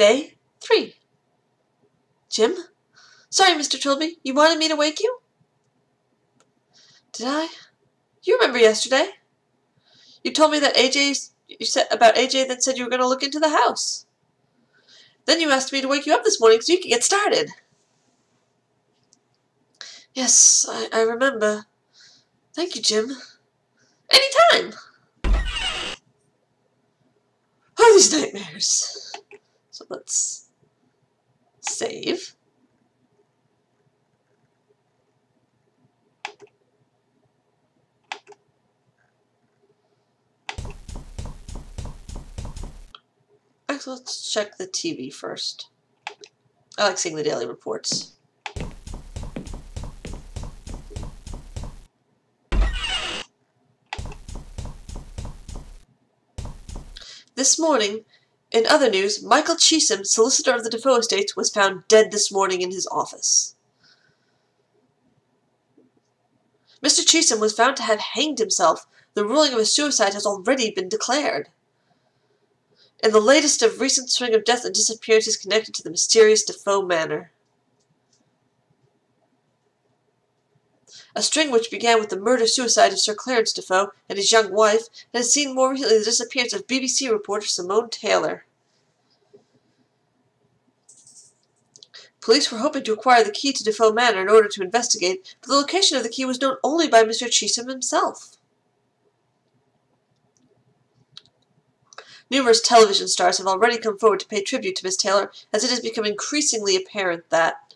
Day 3. Jim? Sorry, Mr. Trilby. You wanted me to wake you? Did I? You remember yesterday? You told me that you said about AJ, then said you were going to look into the house. Then you asked me to wake you up this morning so you could get started. Yes, I remember. Thank you, Jim. Anytime! Oh, these nightmares. So let's save. Actually, let's check the TV first. I like seeing the daily reports. This morning, in other news, Michael Cheesem, solicitor of the Defoe estates, was found dead this morning in his office. Mr. Cheesem was found to have hanged himself. The ruling of a suicide has already been declared. In the latest of recent string of deaths and disappearances connected to the mysterious Defoe manor. A string which began with the murder-suicide of Sir Clarence Defoe and his young wife, and has seen more recently the disappearance of BBC reporter Simone Taylor. Police were hoping to acquire the key to Defoe Manor in order to investigate, but the location of the key was known only by Mr. Cheesem himself. Numerous television stars have already come forward to pay tribute to Miss Taylor, as it has become increasingly apparent that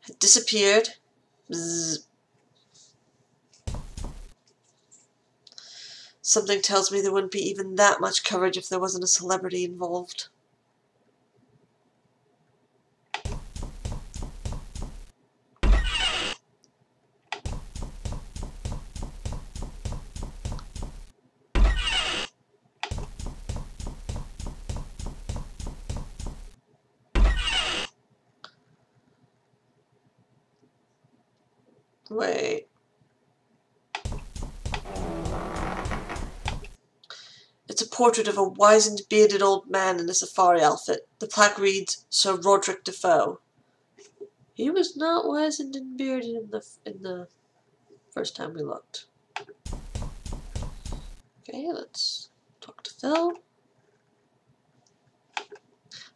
had disappeared. Bzz. Something tells me there wouldn't be even that much coverage if there wasn't a celebrity involved. Wait. It's a portrait of a wizened, bearded old man in a safari outfit. The plaque reads, Sir Roderick Defoe. He was not wizened and bearded in the first time we looked. Okay, let's talk to Phil.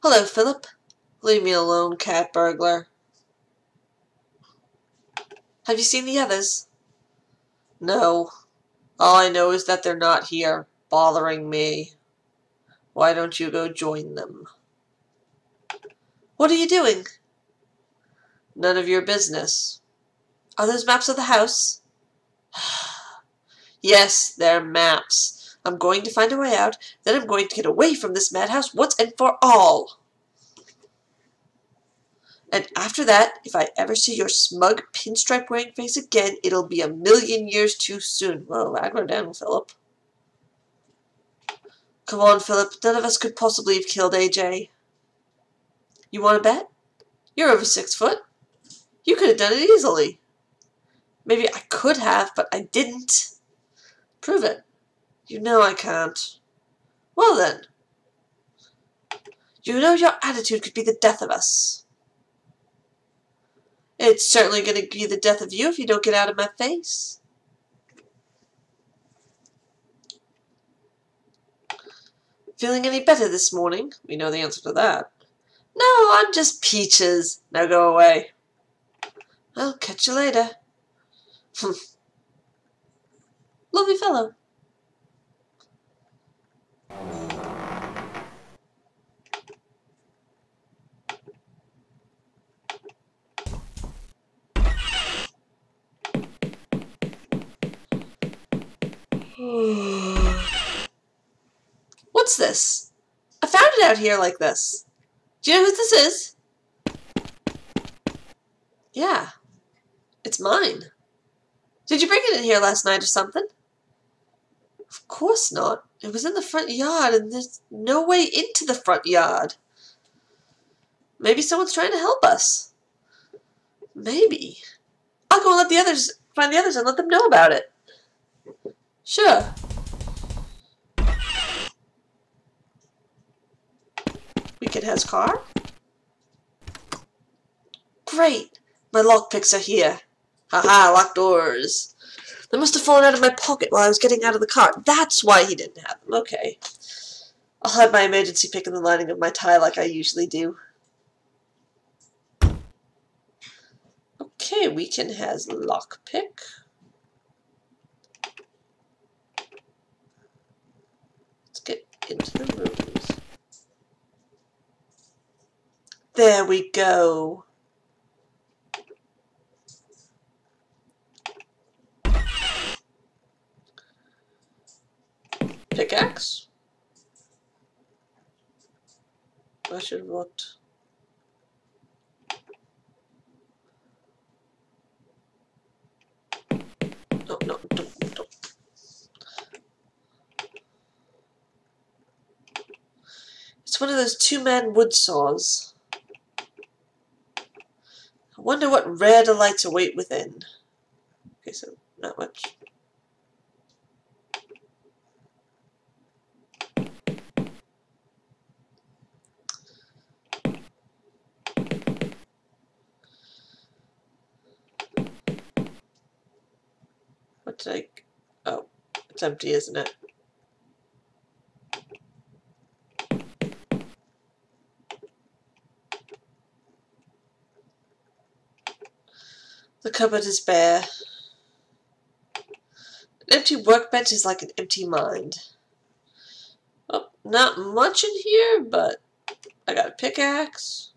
Hello, Philip. Leave me alone, cat burglar. Have you seen the others? No. All I know is that they're not here, bothering me. Why don't you go join them? What are you doing? None of your business. Are those maps of the house? Yes, they're maps. I'm going to find a way out, then I'm going to get away from this madhouse once and for all. And after that, if I ever see your smug, pinstripe-wearing face again, it'll be a million years too soon. Whoa, aggro down, Philip. Come on, Philip. None of us could possibly have killed AJ. You want to bet? You're over 6 foot. You could have done it easily. Maybe I could have, but I didn't. Prove it. You know I can't. Well then. You know your attitude could be the death of us. It's certainly going to be the death of you if you don't get out of my face. Feeling any better this morning? We know the answer to that. No, I'm just peaches. Now go away. I'll catch you later. Lovely fellow. What's this? I found it out here like this. Do you know who this is? Yeah. It's mine. Did you bring it in here last night or something? Of course not. It was in the front yard, and there's no way into the front yard. Maybe someone's trying to help us. Maybe. I'll go and find the others and let them know about it. Sure. Weekend has car. Great! My lockpicks are here. Haha, locked doors. They must have fallen out of my pocket while I was getting out of the car. That's why he didn't have them. Okay. I'll hide my emergency pick in the lining of my tie like I usually do. Okay, Weekend has lockpick. Let's get into the rooms. There we go. Pickaxe? I should have looked. No, no, don't. It's one of those two-man wood saws. I wonder what rare delights await within. Okay, so not much. What did I... Oh, it's empty, isn't it? The cupboard is bare. An empty workbench is like an empty mind. Oh, not much in here, but I got a pickaxe.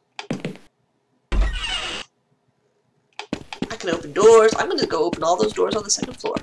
I can open doors. I'm gonna go open all those doors on the second floor.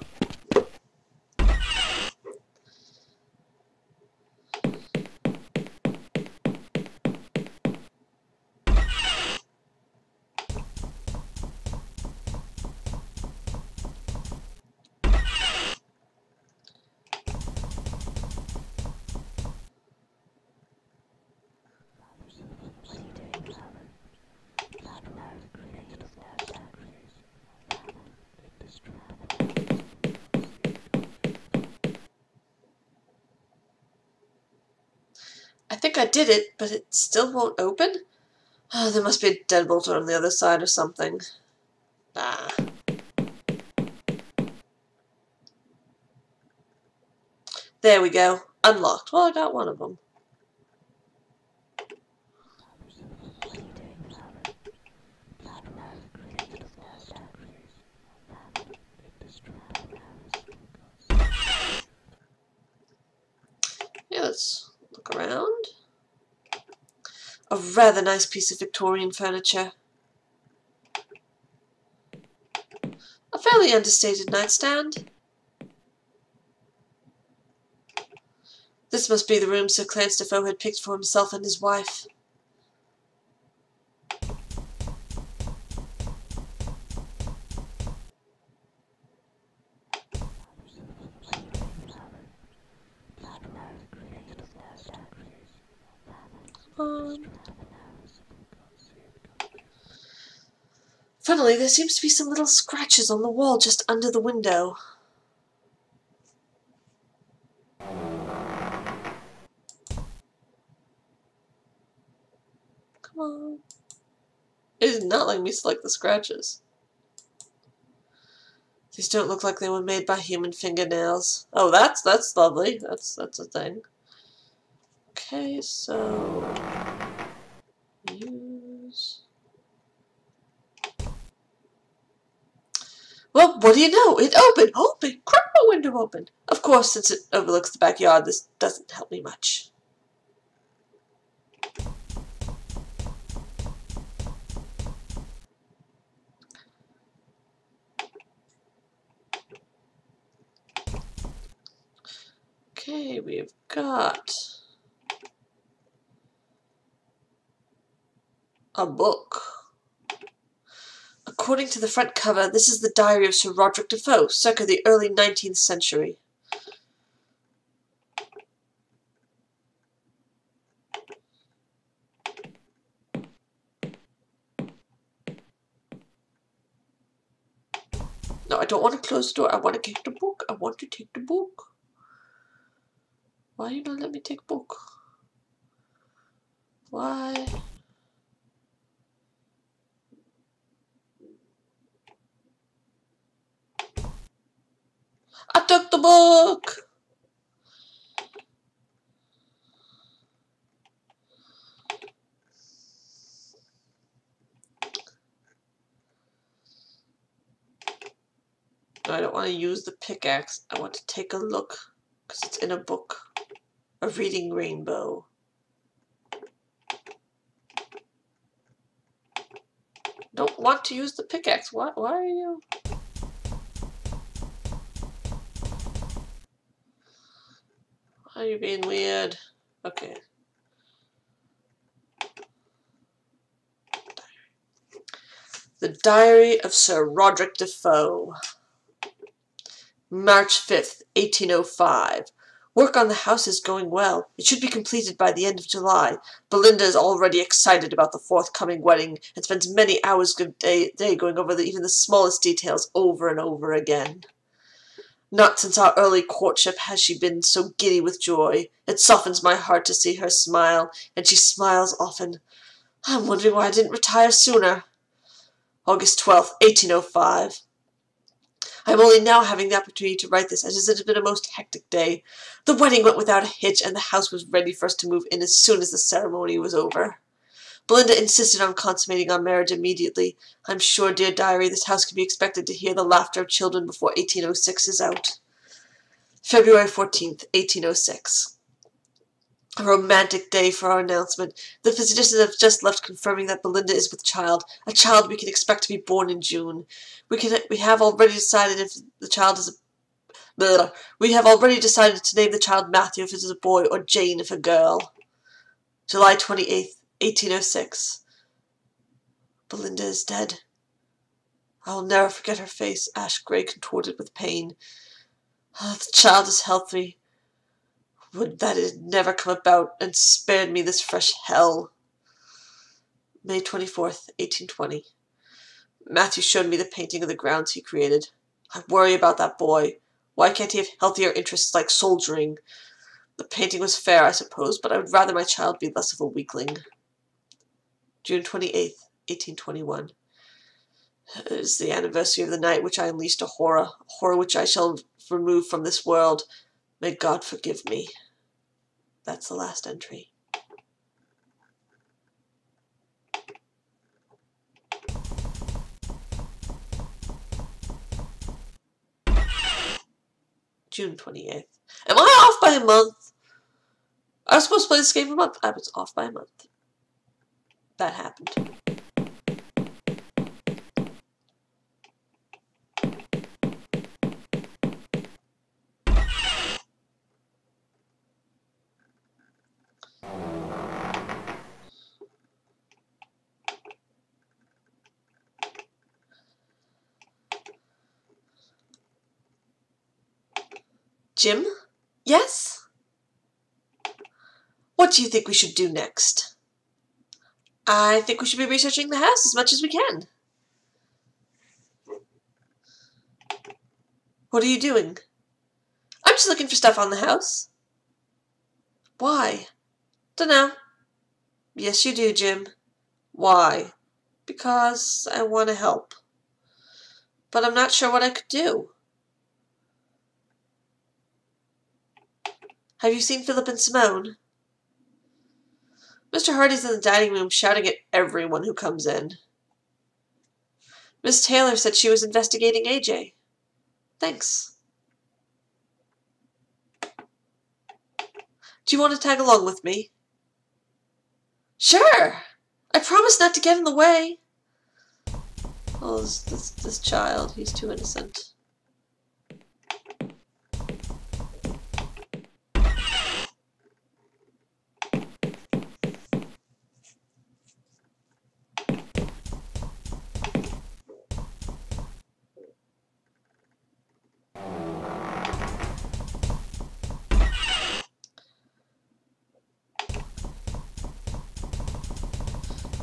I think I did it, but it still won't open? Oh, there must be a deadbolt on the other side or something. Ah. There we go. Unlocked. Well, I got one of them. Yeah, let's look around. A rather nice piece of Victorian furniture. A fairly understated nightstand. This must be the room Sir Clarence Defoe had picked for himself and his wife. Funnily, there seems to be some little scratches on the wall just under the window. Come on. It is not letting me select the scratches. These don't look like they were made by human fingernails. Oh, that's lovely. That's a thing. Okay, so use. Well, what do you know? It opened! Open! Crap, my window opened! Of course, since it overlooks the backyard, this doesn't help me much. Okay, we've got a book. According to the front cover, this is the diary of Sir Roderick Defoe, circa the early 19th century. No, I don't want to close the door. I want to take the book. I want to take the book. Why you not let me take a book? Why? I took the book! No, I don't want to use the pickaxe. I want to take a look, because it's in a book. A reading rainbow. Don't want to use the pickaxe. Why are you? Why are you being weird? Okay. The Diary of Sir Roderick Defoe. March 5th, 1805. Work on the house is going well. It should be completed by the end of July. Belinda is already excited about the forthcoming wedding and spends many hours a day going over even the smallest details over and over again. Not since our early courtship has she been so giddy with joy. It softens my heart to see her smile, and she smiles often. I'm wondering why I didn't retire sooner. August 12th, 1805. I am only now having the opportunity to write this, as it has been a most hectic day. The wedding went without a hitch, and the house was ready for us to move in as soon as the ceremony was over. Belinda insisted on consummating our marriage immediately. I'm sure, dear diary, this house can be expected to hear the laughter of children before 1806 is out. February 14th, 1806. A romantic day for our announcement. The physicians have just left confirming that Belinda is with child, a child we can expect to be born in June. We have already decided if the child is a... We have already decided to name the child Matthew if it is a boy, or Jane if a girl. July 28th, 1806. Belinda is dead. I will never forget her face, ash-gray, contorted with pain. The child is healthy. Would that it had never come about, and spared me this fresh hell. May 24th, 1820. Matthew showed me the painting of the grounds he created. I worry about that boy. Why can't he have healthier interests like soldiering? The painting was fair, I suppose, but I would rather my child be less of a weakling. June 28th, 1821. It is the anniversary of the night which I unleashed a horror which I shall remove from this world. May God forgive me. That's the last entry. June 28th. Am I off by a month? I was supposed to play this game a month. I was off by a month. That happened. Jim? Yes? What do you think we should do next? I think we should be researching the house as much as we can. What are you doing? I'm just looking for stuff on the house. Why? Dunno. Yes, you do, Jim. Why? Because I want to help. But I'm not sure what I could do. Have you seen Philip and Simone? Mr. Hardy's in the dining room shouting at everyone who comes in. Miss Taylor said she was investigating AJ. Thanks. Do you want to tag along with me? Sure! I promise not to get in the way. Oh, this child, he's too innocent.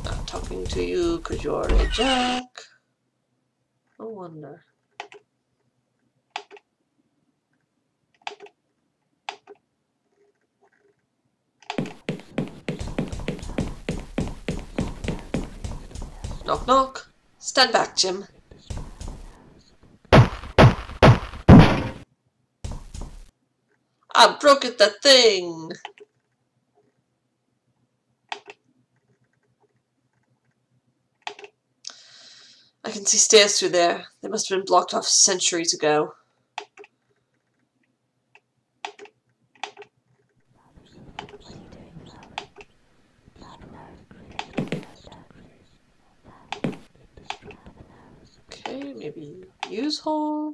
Not talking to you because you're a jack. No wonder. Knock knock. Stand back, Jim. I broke it, that thing! I can see stairs through there. They must have been blocked off centuries ago. Okay, maybe use hole.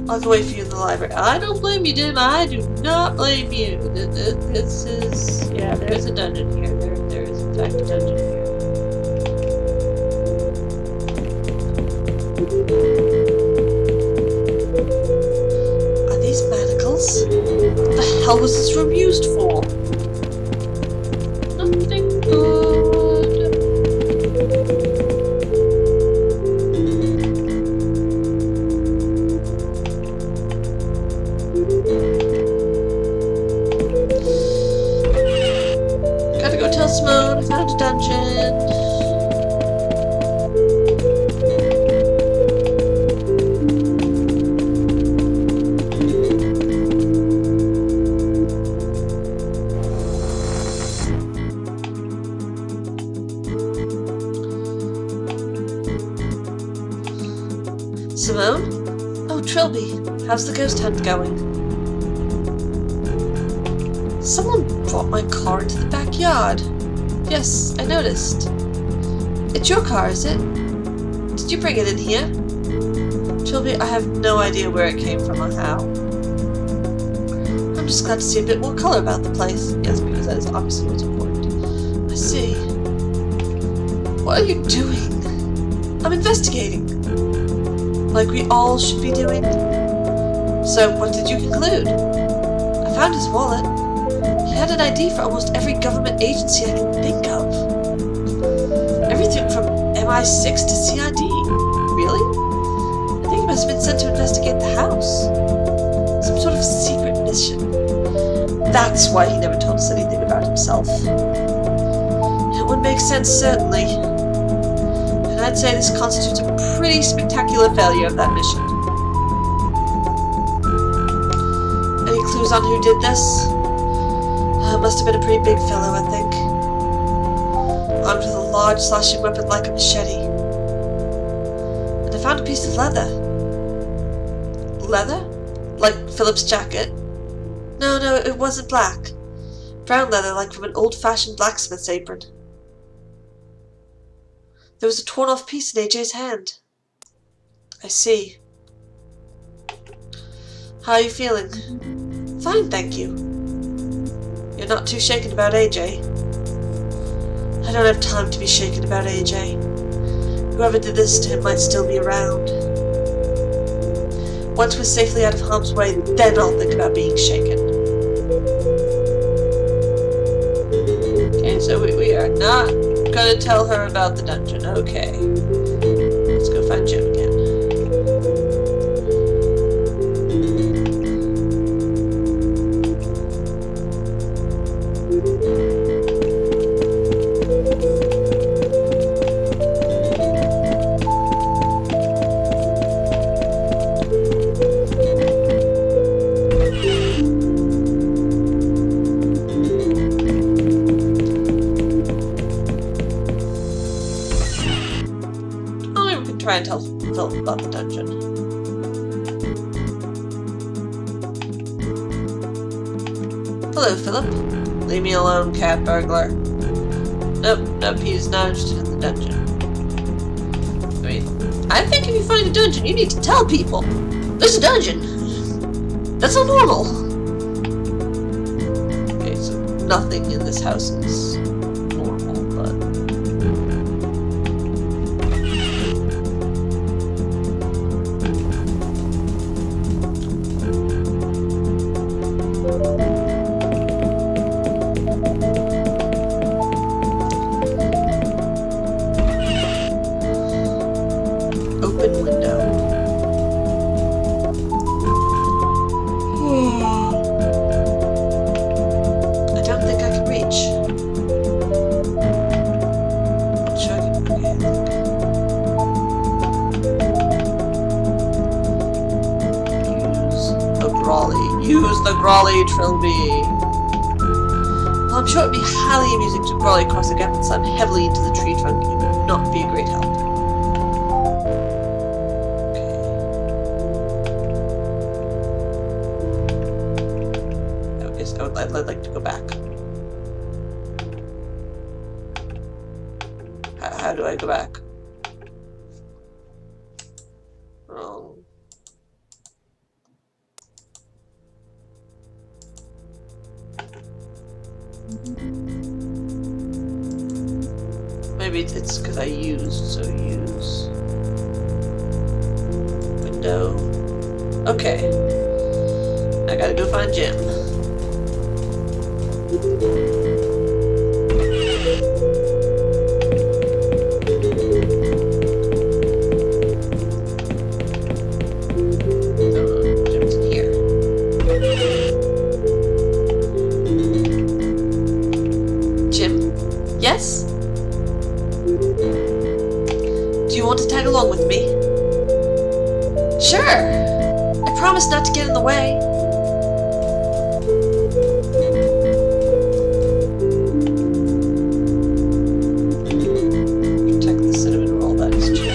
I'll go wait for you in the library. I don't blame you, Jim. I do not blame you. This is... yeah, there's a dungeon here. There is, in fact, a dungeon here. Are these manacles? What the hell was this room used for? Nothing good. Gotta go tell Simone I found a dungeon. Simone? Oh, Trilby. How's the ghost hunt going? Someone brought my car into the backyard. Yes, I noticed. It's your car, is it? Did you bring it in here? Trilby, I have no idea where it came from or how. I'm just glad to see a bit more color about the place. Yes, because that is obviously what's important. I see. What are you doing? I'm investigating. Like we all should be doing. So, what did you conclude? I found his wallet. He had an ID for almost every government agency I can think of. Everything from MI6 to CID. Really? I think he must have been sent to investigate the house. Some sort of secret mission. That's why he never told us anything about himself. It would make sense, certainly. And I'd say this constitutes a pretty spectacular failure of that mission. Any clues on who did this? Must have been a pretty big fellow, I think. Armed with a large slashing weapon like a machete. And I found a piece of leather. Leather? Like Philip's jacket? No, it wasn't black. Brown leather, like from an old-fashioned blacksmith's apron. There was a torn-off piece in AJ's hand. I see. How are you feeling? Fine, thank you. You're not too shaken about AJ. I don't have time to be shaken about AJ. Whoever did this to him might still be around. Once we're safely out of harm's way, then I'll think about being shaken. Okay, so we are not gonna tell her about the dungeon. Okay. Let's go find Jim again. Try and tell Philip about the dungeon. Hello, Philip. Leave me alone, cat burglar. Nope, he's not interested in the dungeon. I mean, I think if you find a dungeon, you need to tell people. There's a dungeon! That's not normal! Okay, so nothing in this house is normal, but... Open window. Use the Grolly Trilby. Well, I'm sure it'd be highly amusing to Grolly across the gap and slam heavily into the tree trunk. It would not be a great help. Okay. I'd like to go back. How do I go back? Wrong. Maybe it's because I used, so use. Window. Okay. I gotta go find Jim. Jim's in here. Jim? Yes? Do you want to tag along with me? Sure! I promise not to get in the way. Protect the cinnamon roll, that is true.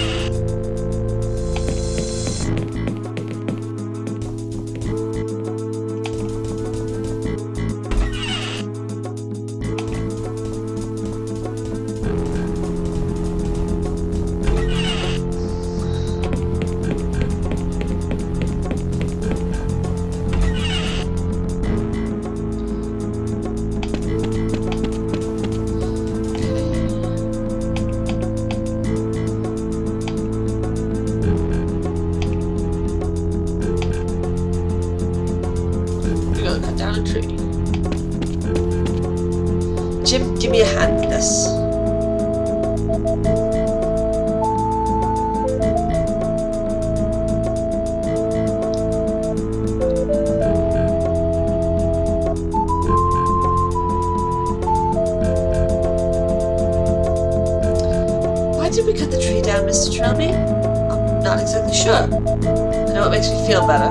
Cut down a tree. Jim, give me a hand with this. Why did we cut the tree down, Mr. Trilby? I'm not exactly sure. I know it makes me feel better.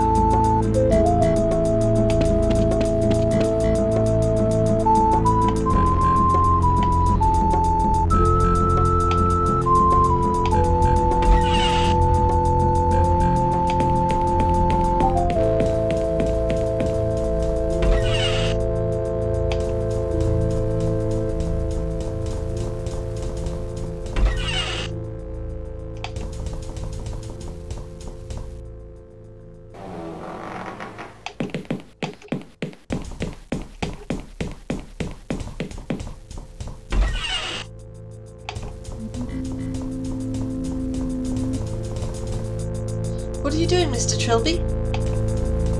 What are you doing, Mr. Trilby?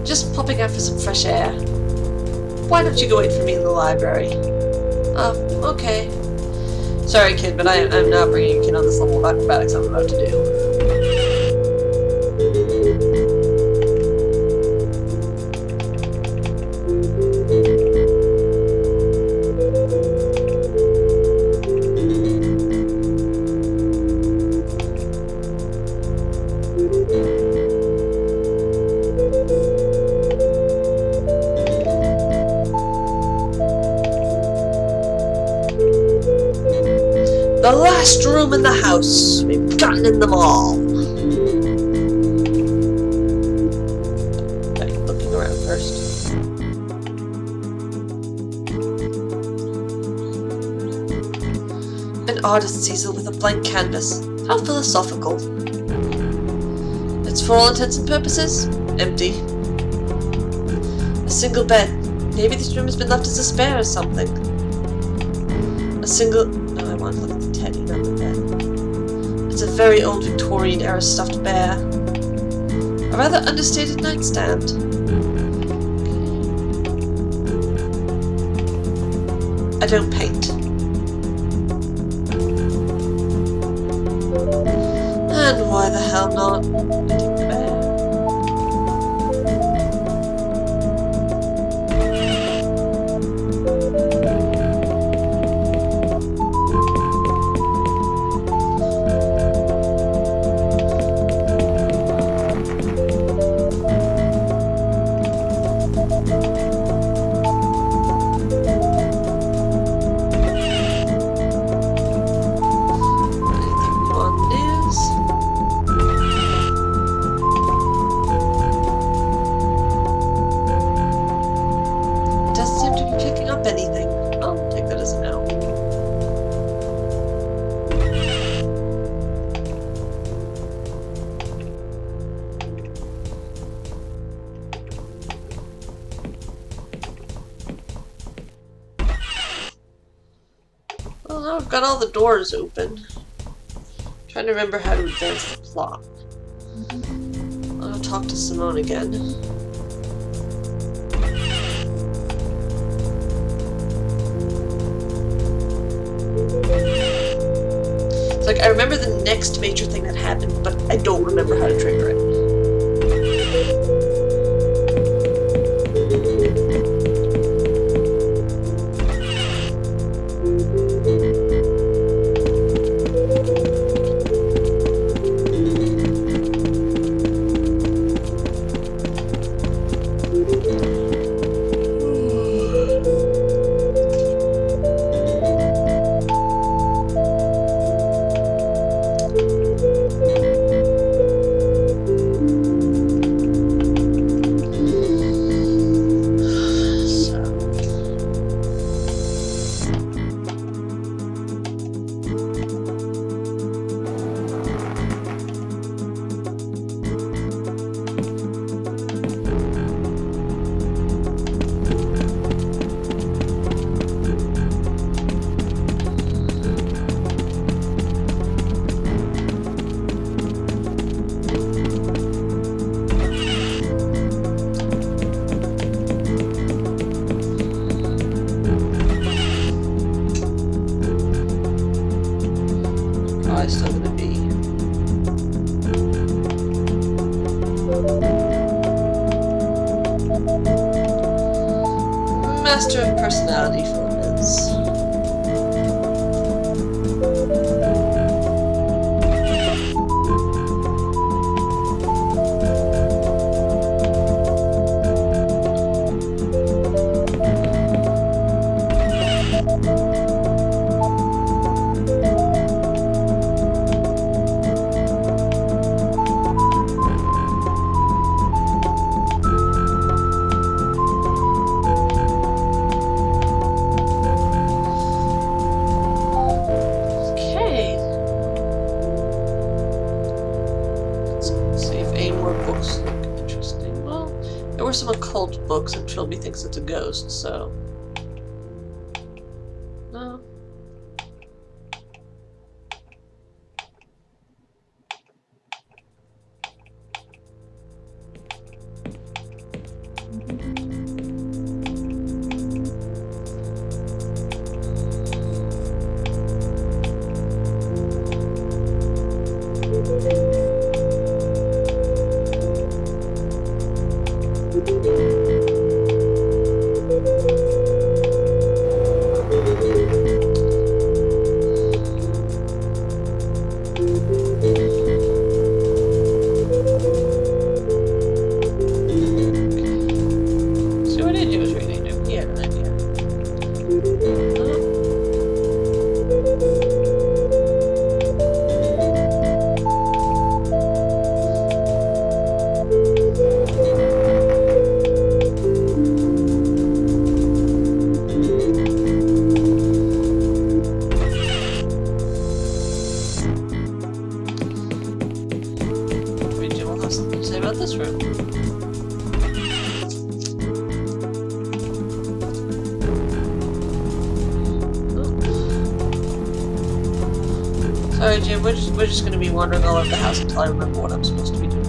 Just popping out for some fresh air. Why don't you go wait for me in the library? Oh, okay. Sorry, kid, but I'm not bringing a kid on this level of acrobatics I'm about to do. The last room in the house. We've gotten in them all. Okay, looking around first. An artist's easel with a blank canvas. How philosophical. It's for all intents and purposes empty. A single bed. Maybe this room has been left as a spare or something. A single... No, I want to look at the teddy, not the bed. It's a very old Victorian era stuffed bear. A rather understated nightstand. I don't paint. And why the hell not? I take the bear. Well, I've got all the doors open. Trying to remember how to advance the plot. I'll talk to Simone again. It's like I remember the next major thing that happened, but I don't remember how to trigger it. Still gonna be Master of Personality Filaments. Some occult books and Trilby thinks it's a ghost, so no. Sorry, Jim, we're just gonna be wandering all over the house until I remember what I'm supposed to be doing.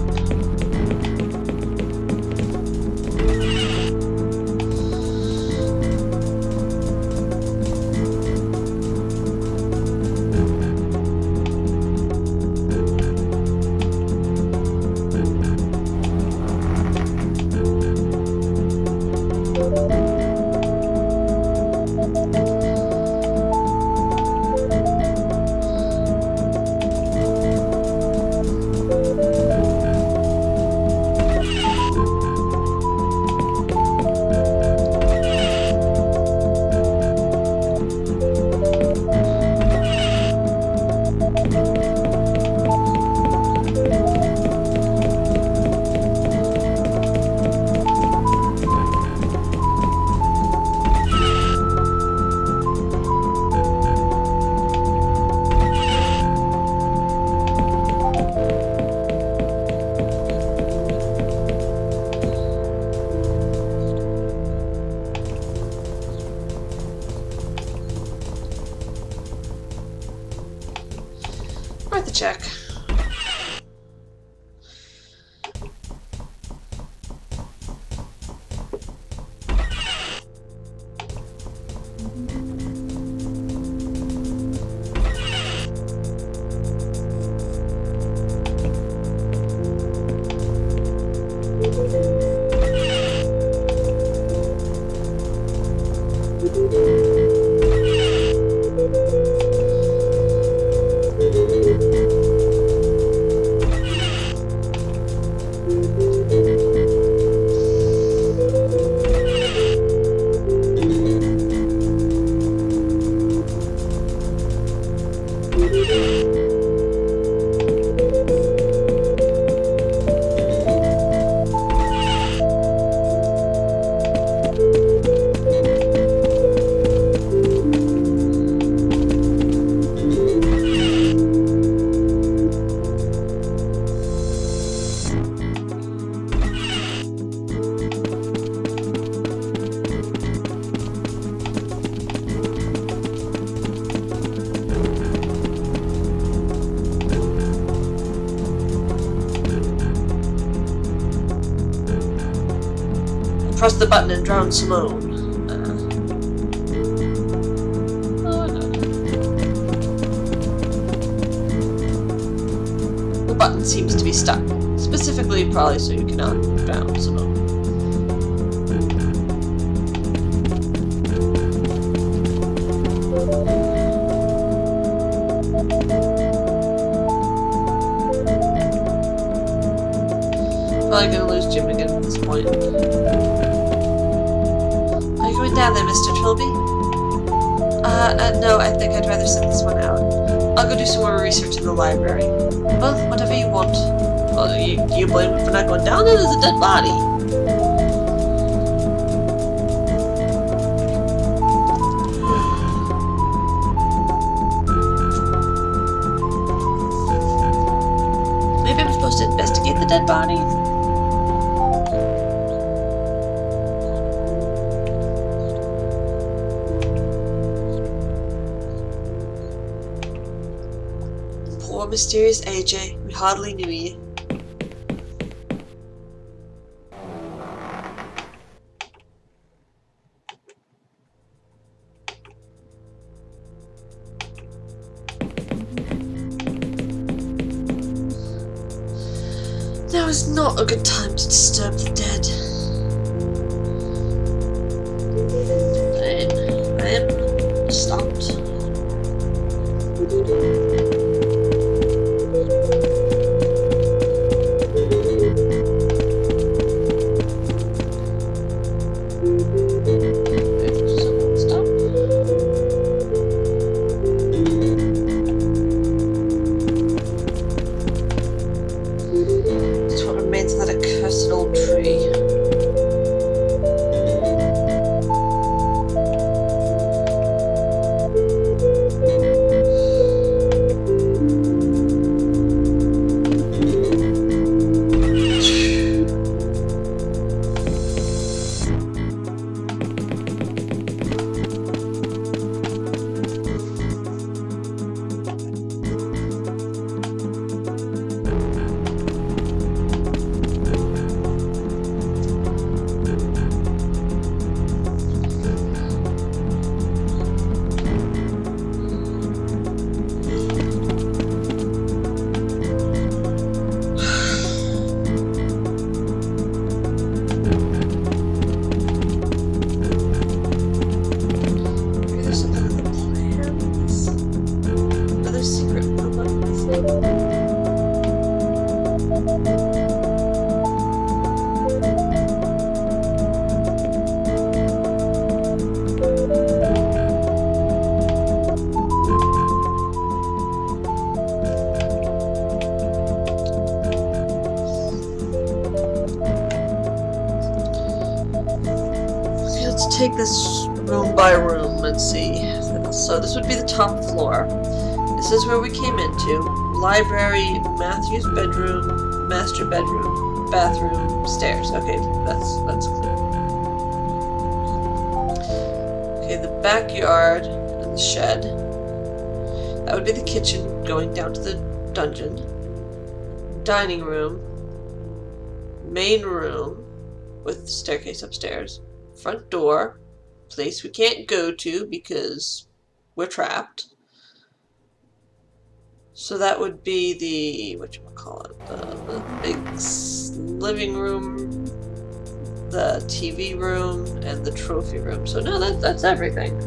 Press the button and drown Simone. Oh, no. The button seems to be stuck. Specifically, probably so you cannot drown Simone. Probably gonna lose Jim again at this point. Are you going down there, Mr. Trilby? No, I think I'd rather sit this one out. I'll go do some more research in the library. Well, whatever you want. Well, you blame me for not going down there? There's a dead body. Maybe I'm supposed to investigate the dead body? Poor mysterious AJ, we hardly knew you. Now is not a good time to disturb the dead. I am stopped. Take this room by room and see. So this would be the top floor. This is where we came into. Library, Matthew's bedroom, master bedroom, bathroom, stairs. Okay, that's clear. Okay, the backyard and the shed. That would be the kitchen going down to the dungeon. Dining room. Main room with staircase upstairs. Front door, place we can't go to because we're trapped. So that would be the, whatchamacallit, the big living room, the TV room, and the trophy room. So no, that's everything.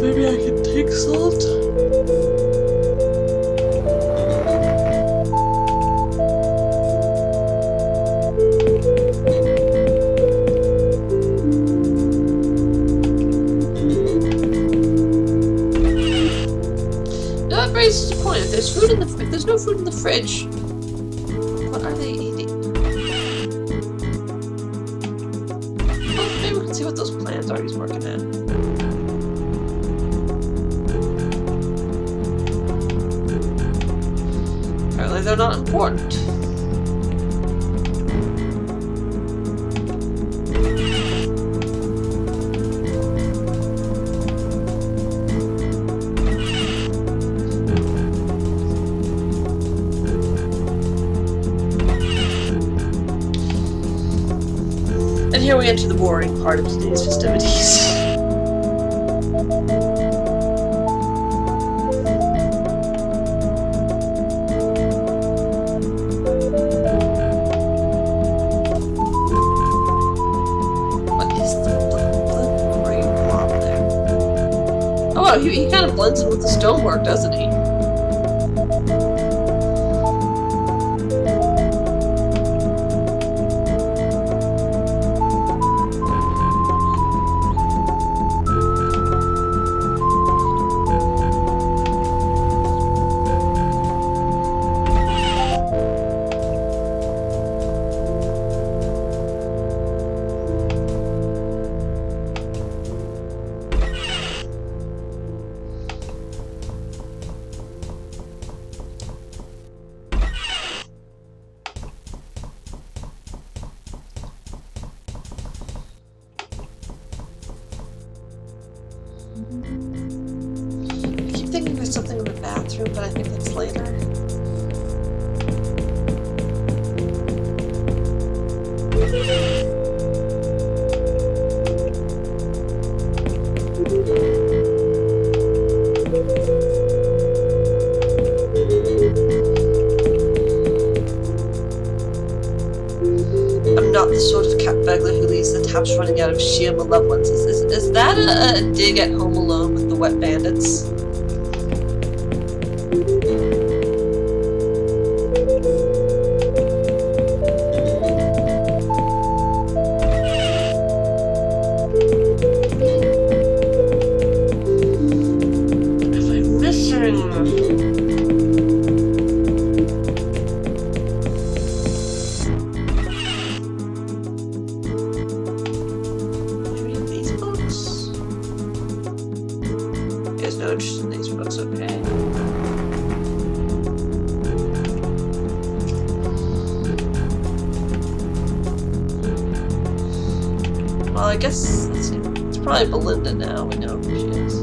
Maybe I can take salt? No, that raises a point. If there's food in the if there's no food in the fridge, what are they eating? Well, maybe we can see what those plans are he's working at. they're not important. And here we enter the boring part of today's festivities. He kind of blends in with the stonework, doesn't he? I keep thinking there's something in the bathroom, but I think that's later. I'm not the sort of cat burglar who leaves the taps running out of sheer malevolence. Is that a dig at Home Alone with the wet bandits? Am I missing? No interest in these books, okay. Well, I guess, let's see, it's probably Belinda now, we know who she is.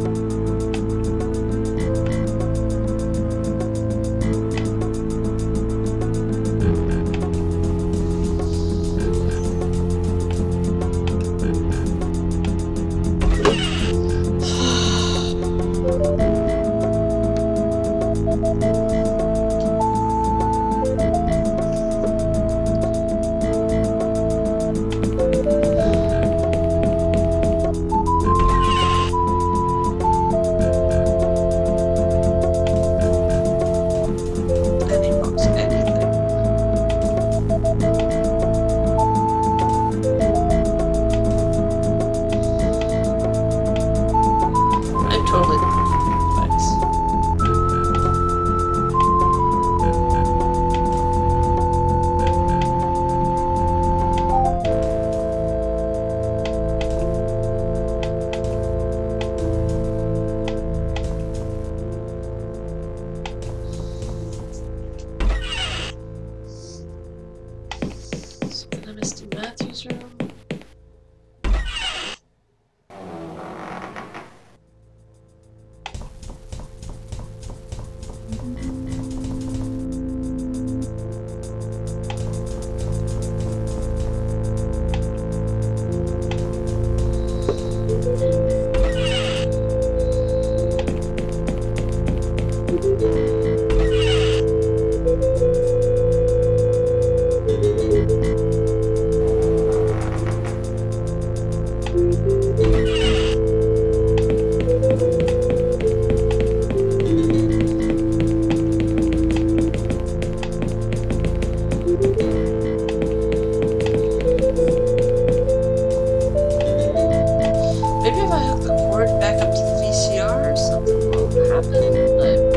Maybe if I hook the cord back up to the VCR, something will happen.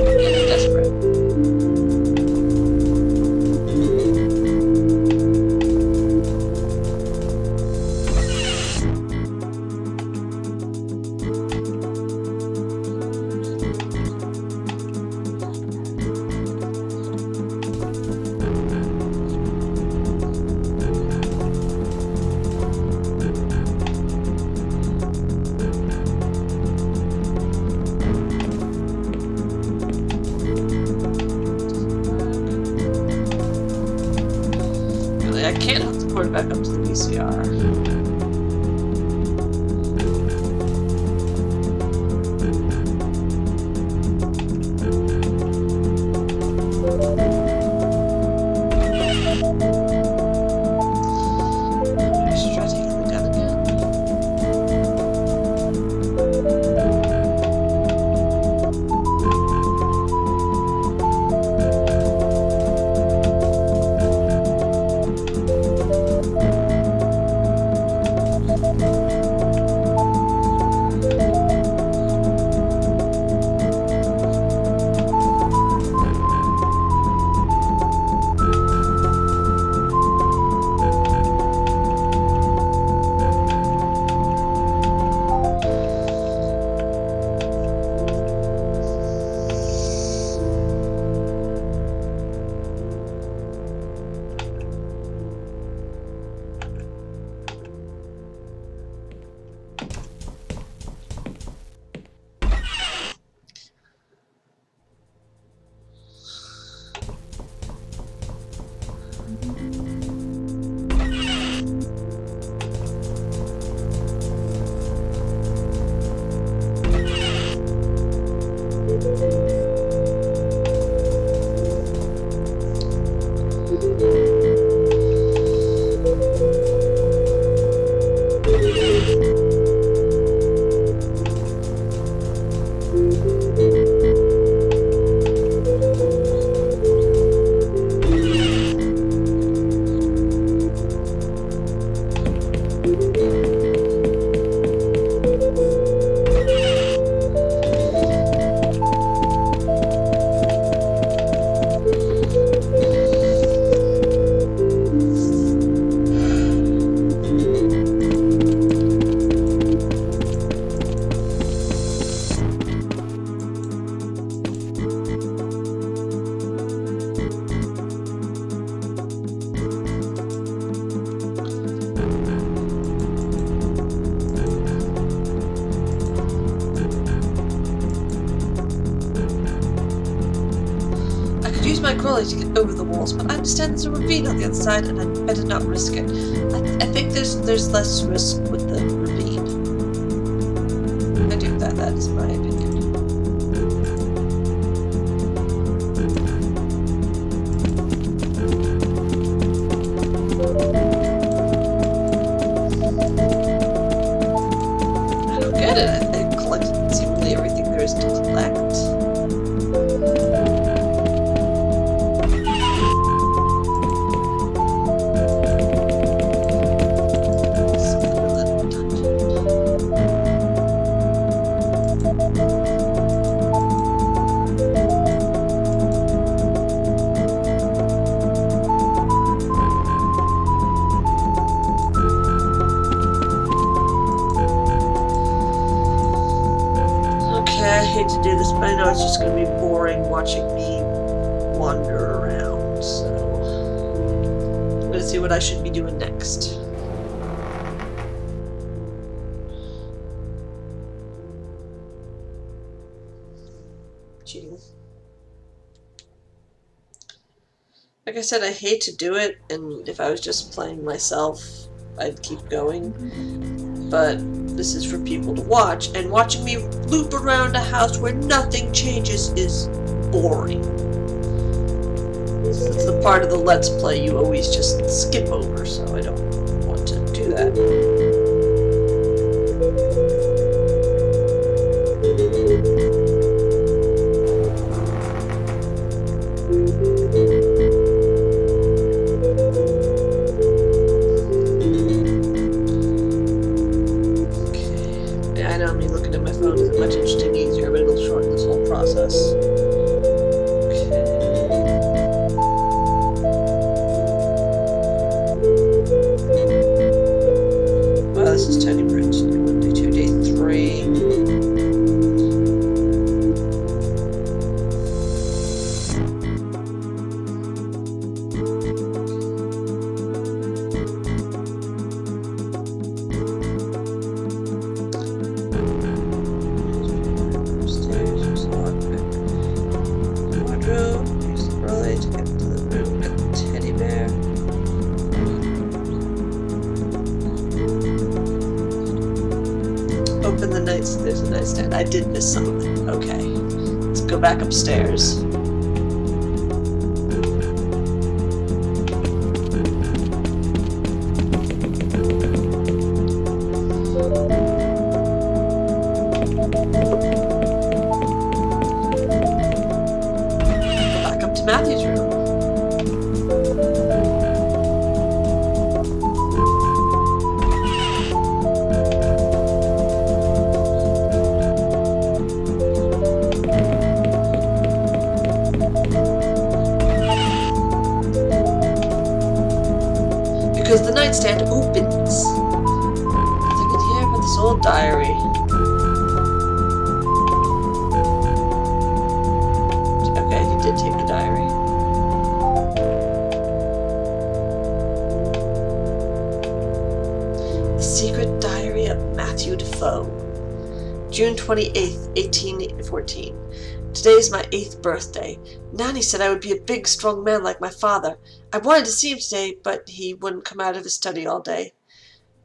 I'm getting desperate. back up to the VCR. To get over the walls, but I understand there's a ravine on the other side, and I'd better not risk it. I think there's less risk with the ravine. I do that. That is my opinion. I don't get it. They collected seemingly everything there is to collect. To do this, but I know it's just going to be boring watching me wander around, so I'm going to see what I should be doing next. Cheating. Like I said, I hate to do it, and if I was just playing myself, I'd keep going, but this is for people to watch, and watching me loop around a house where nothing changes is boring. It's the part of the Let's Play you always just skip over, so I don't want to do that. open the nightstand. There's a nightstand. I did miss some of it. Okay. Let's go back upstairs. Back up to Matthew's room. Because the nightstand opens. Nothing in here but this old diary. Okay, he did take the diary. The Secret Diary of Matthew Defoe. June 28th, 1814. Today is my 8th birthday. Nanny said I would be a big, strong man like my father. I wanted to see him today, but he wouldn't come out of his study all day.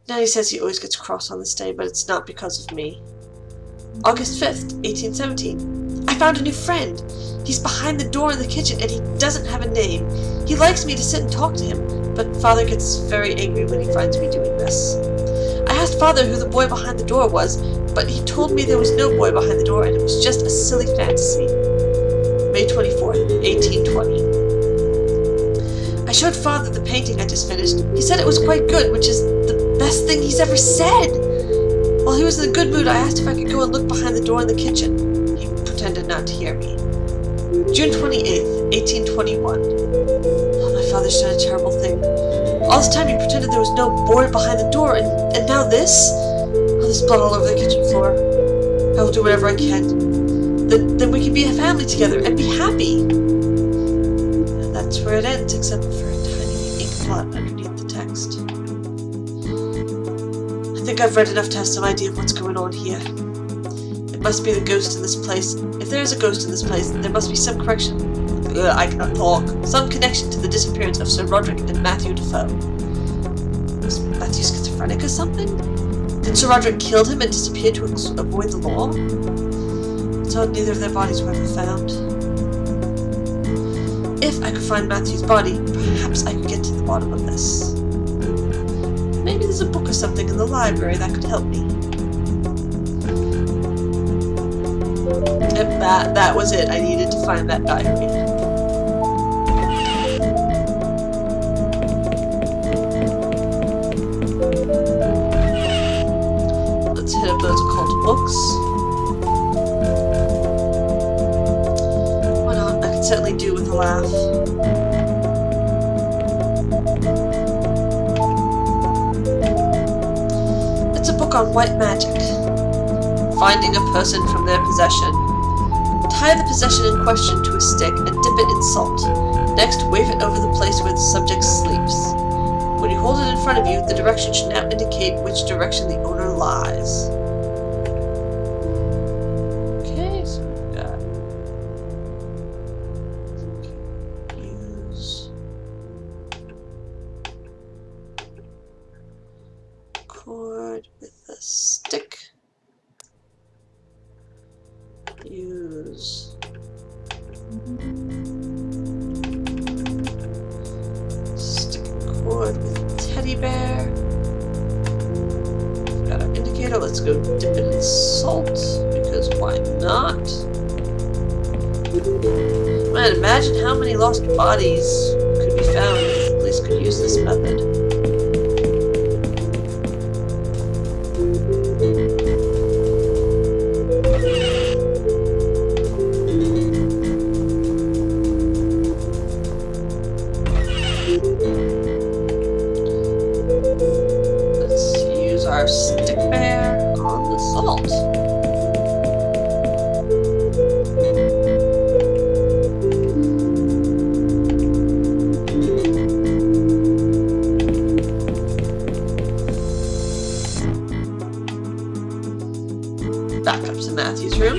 Nanny says he always gets cross on this day, but it's not because of me. August 5th, 1817. I found a new friend. He's behind the door in the kitchen, and he doesn't have a name. He likes me to sit and talk to him, but Father gets very angry when he finds me doing this. I asked Father who the boy behind the door was, but he told me there was no boy behind the door and it was just a silly fantasy. May 24th, 1820. I showed Father the painting I just finished. He said it was quite good, which is the best thing he's ever said. While he was in a good mood, I asked if I could go and look behind the door in the kitchen. He pretended not to hear me. June 28th, 1821. Oh, my father's done a terrible thing. All this time he pretended there was no boy behind the door, and now this? Oh, there's blood all over the kitchen floor. I will do whatever I can. Then we can be a family together and be happy. And that's where it ends, except for a tiny ink blot underneath the text. I think I've read enough to have some idea of what's going on here. It must be the ghost in this place. If there is a ghost in this place, there must be some correction. I cannot talk. Some connection to the disappearance of Sir Roderick and Matthew Defoe. Was Matthew schizophrenic or something? Did Sir Roderick kill him and disappear to avoid the law? It's odd neither of their bodies were ever found. If I could find Matthew's body, perhaps I could get to the bottom of this. Maybe there's a book or something in the library that could help me. And that was it. I needed to find that diary. Let's hit up those occult books. Why not? I could certainly do with a laugh. It's a book on white magic. Finding a person from their possession. Tie the possession in question to a stick and dip it in salt. Next, wave it over the place where the subject sleeps. When you hold it in front of you, the direction should now indicate which direction the owner lies. Okay, so we've got use cord with a stick. Use stick cord with teddy bear. We've got our indicator. Let's go dip it in salt because why not? Man, imagine how many lost bodies could be found if the police could use this method. Our stick bear on the salt. Back up to Matthew's room.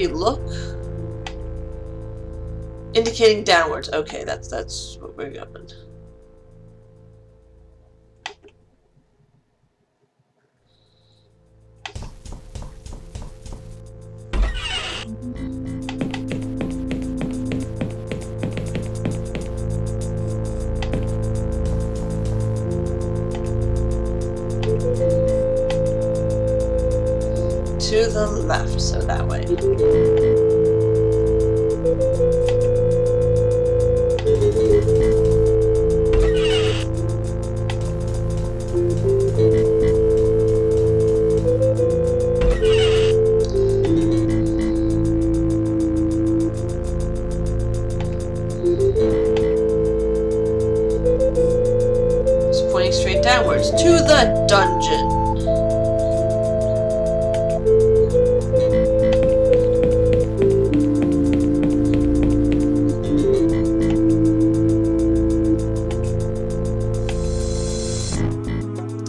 you look. Indicating downwards. Okay, that's what we're going. To the left, so that way. It's pointing straight downwards to the dungeon.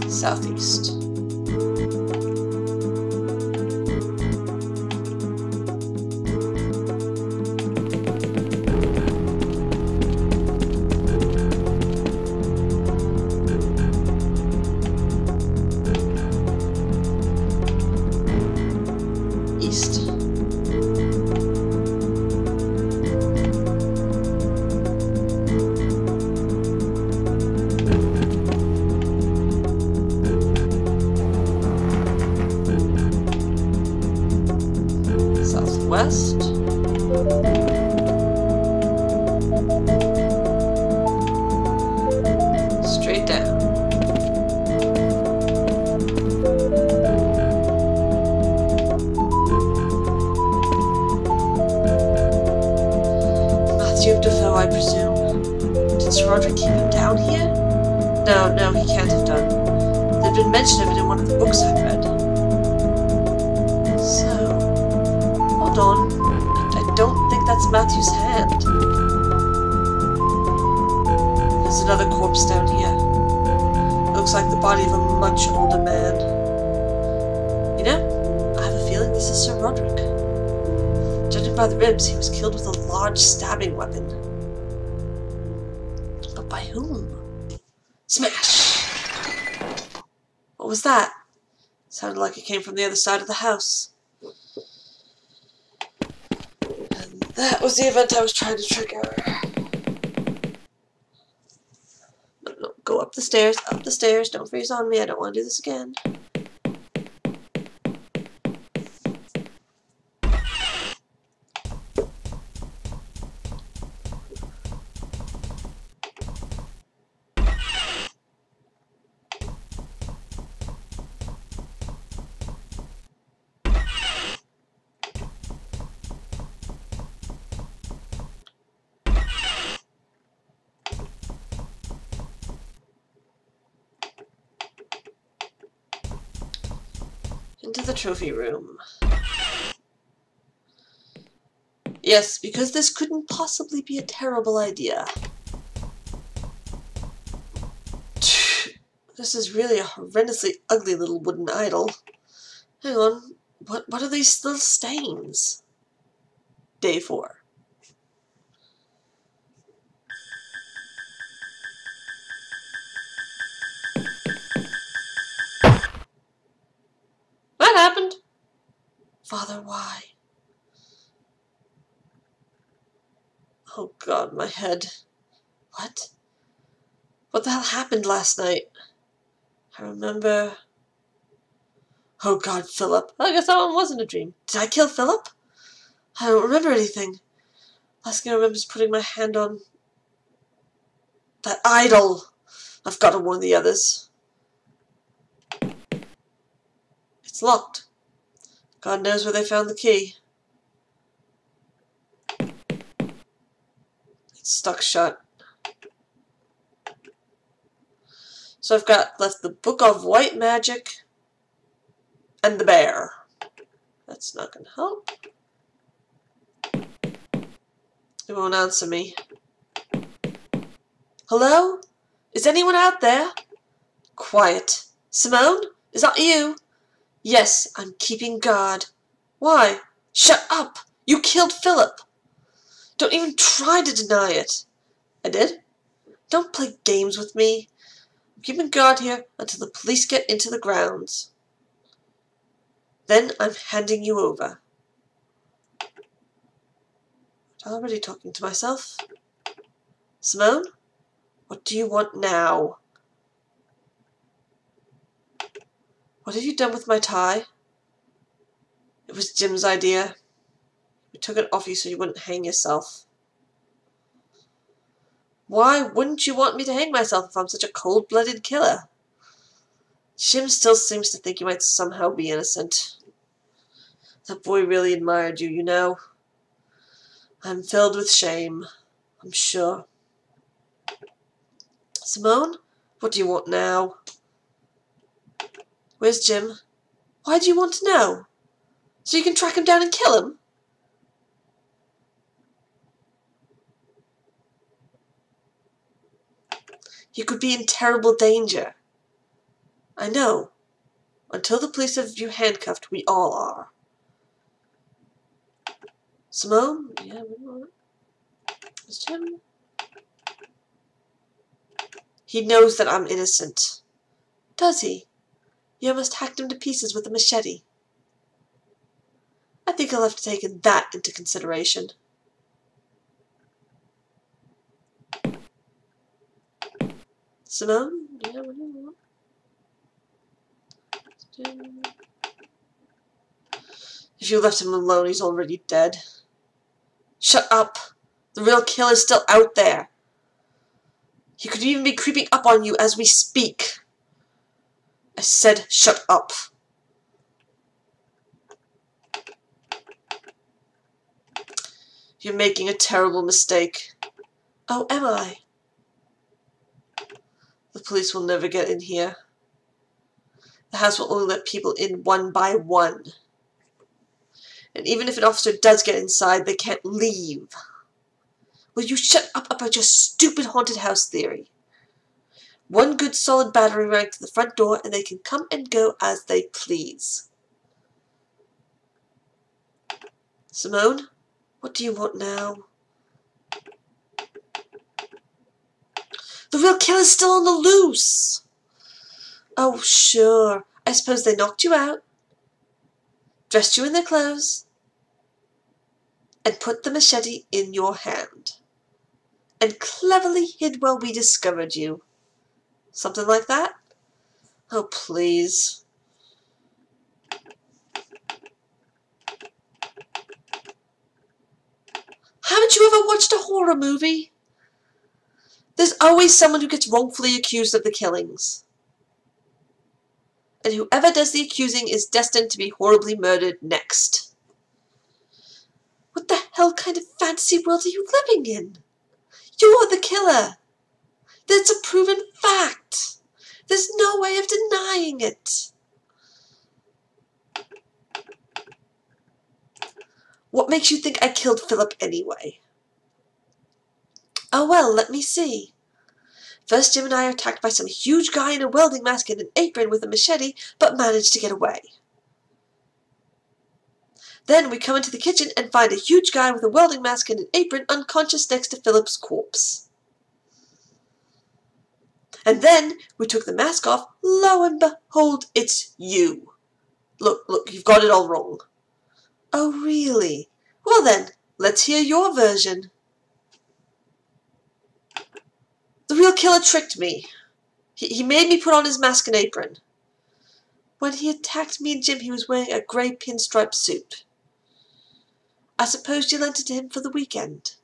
Southeast. East. Southwest. Straight down. Matthew Defoe, I presume. Did Sir Roderick keep him down here? No, he can't have done. There'd been mention of it in one of the books I've read. Hold on. I don't think that's Matthew's hand. There's another corpse down here. It looks like the body of a much older man. You know, I have a feeling this is Sir Roderick. Judging by the ribs, he was killed with a large stabbing weapon. But by whom? Smash! What was that? Sounded like it came from the other side of the house. That was the event I was trying to trigger. No, go up the stairs, don't freeze on me, I don't want to do this again. Into the trophy room. Yes, because this couldn't possibly be a terrible idea. This is really a horrendously ugly little wooden idol. Hang on, what are these little stains? Day 4. What happened? Father, why? Oh God, my head. What? What the hell happened last night? I remember... Oh God, Philip. I guess that one wasn't a dream. Did I kill Philip? I don't remember anything. Last thing I remember is putting my hand on... that idol. I've got to warn the others. It's locked. God knows where they found the key. It's stuck shut. So I've got left the Book of White Magic and the bear. That's not going to help. It won't answer me. Hello? Is anyone out there? Quiet. Simone? Is that you? Yes, I'm keeping guard. Why? Shut up! You killed Philip! Don't even try to deny it. I did? Don't play games with me. I'm keeping guard here until the police get into the grounds. Then I'm handing you over. I'm already talking to myself. Simone, what do you want now? What have you done with my tie? It was Jim's idea. We took it off you so you wouldn't hang yourself. Why wouldn't you want me to hang myself if I'm such a cold-blooded killer? Jim still seems to think you might somehow be innocent. That boy really admired you, you know. I'm filled with shame, I'm sure. Simone, what do you want now? Where's Jim? Why do you want to know? So you can track him down and kill him? You could be in terrible danger. I know. Until the police have you handcuffed, we all are. Simone? Yeah, where's Jim? He knows that I'm innocent. Does he? You almost hacked him to pieces with a machete. I think I'll have to take that into consideration. Simone? Yeah, what do you want? If you left him alone, he's already dead. Shut up! The real killer's still out there. He could even be creeping up on you as we speak. I said shut up. You're making a terrible mistake. Oh, am I? The police will never get in here. The house will only let people in one by one. And even if an officer does get inside, they can't leave. Will you shut up about your stupid haunted house theory? One good solid battering ram to the front door and they can come and go as they please. Simone, what do you want now? The real killer's still on the loose. Oh, sure. I suppose they knocked you out, dressed you in their clothes, and put the machete in your hand, and cleverly hid while we discovered you. Something like that? Oh, please. Haven't you ever watched a horror movie? There's always someone who gets wrongfully accused of the killings. And whoever does the accusing is destined to be horribly murdered next. What the hell kind of fantasy world are you living in? You're the killer. That's a proven fact. There's no way of denying it. What makes you think I killed Philip anyway? Oh well, let me see. First, Jim and I are attacked by some huge guy in a welding mask and an apron with a machete, but manage to get away. Then we come into the kitchen and find a huge guy with a welding mask and an apron unconscious next to Philip's corpse. And then we took the mask off. Lo and behold, it's you. Look, you've got it all wrong. Oh, really? Well then, let's hear your version. The real killer tricked me. He made me put on his mask and apron. When he attacked me and Jim, he was wearing a grey pinstripe suit. I suppose you lent it to him for the weekend.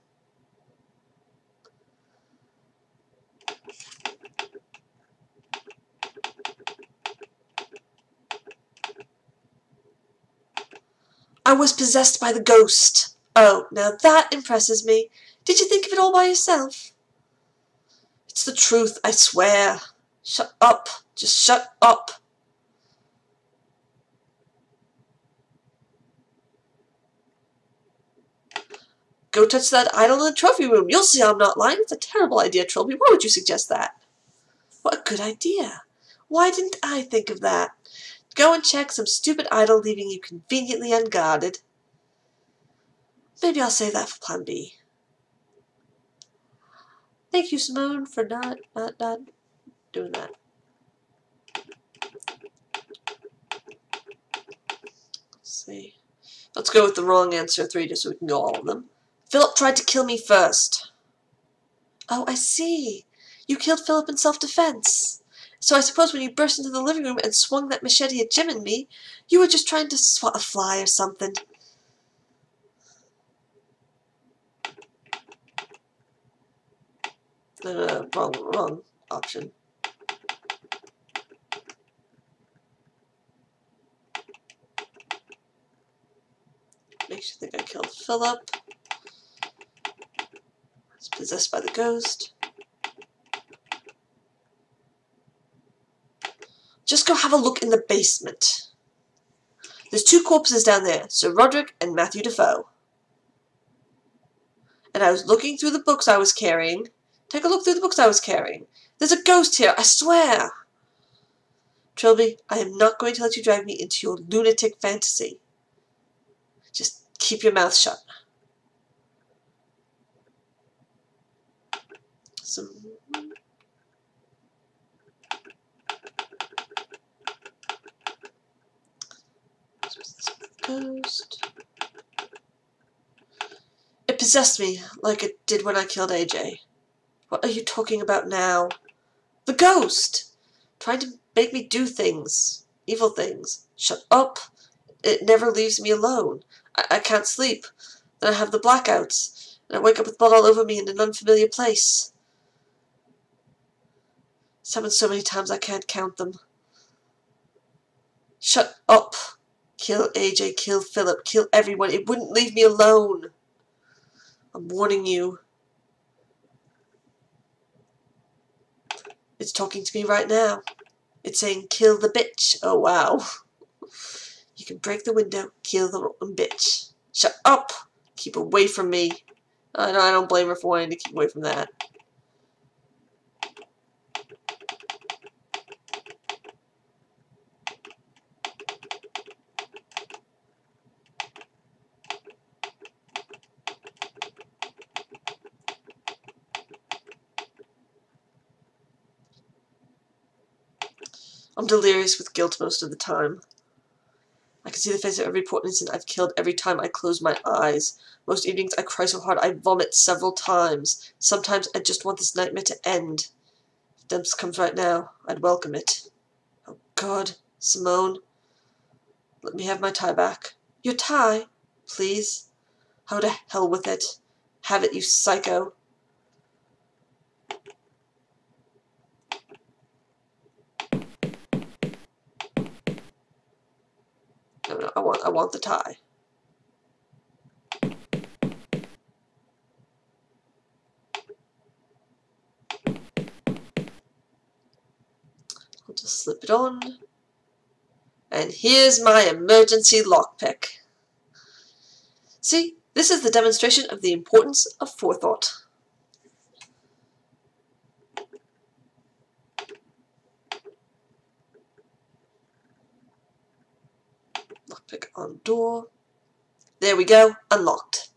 I was possessed by the ghost. Oh, now that impresses me. Did you think of it all by yourself? It's the truth, I swear. Shut up. Just shut up. Go touch that idol in the trophy room. You'll see I'm not lying. It's a terrible idea, Trilby. Why would you suggest that? What a good idea. Why didn't I think of that? Go and check some stupid idol leaving you conveniently unguarded. Maybe I'll save that for plan B. Thank you, Simone, for not doing that. Let's see. Let's go with the wrong answer 3 just so we can go all of them. Philip tried to kill me first. Oh, I see. You killed Philip in self-defense. So I suppose when you burst into the living room and swung that machete at Jim and me, you were just trying to swat a fly or something. No, wrong option. Makes you think I killed Philip. He's possessed by the ghost. Just go have a look in the basement. There's 2 corpses down there, Sir Roderick and Matthew Defoe. And I was looking through the books I was carrying. Take a look through the books I was carrying. There's a ghost here, I swear! Trilby, I am not going to let you drag me into your lunatic fantasy. Just keep your mouth shut. Ghost. It possessed me like it did when I killed AJ. What are you talking about now? The ghost! Trying to make me do things. Evil things. Shut up. It never leaves me alone. I can't sleep. Then I have the blackouts. And I wake up with blood all over me in an unfamiliar place. It's happened so many times I can't count them. Shut up. Kill AJ, kill Philip, kill everyone. It wouldn't leave me alone. I'm warning you. It's talking to me right now. It's saying, kill the bitch. Oh, wow. You can break the window, kill the rotten bitch. Shut up. Keep away from me. I don't blame her for wanting to keep away from that. I'm delirious with guilt most of the time. I can see the face of every poor innocent I've killed every time I close my eyes. Most evenings I cry so hard I vomit several times. Sometimes I just want this nightmare to end. If Demps comes right now, I'd welcome it. Oh God, Simone. Let me have my tie back. Your tie? Please? How to hell with it. Have it, you psycho. No, I want the tie. I'll just slip it on. And here's my emergency lockpick. See, this is the demonstration of the importance of forethought. Lockpick on door. There we go, unlocked.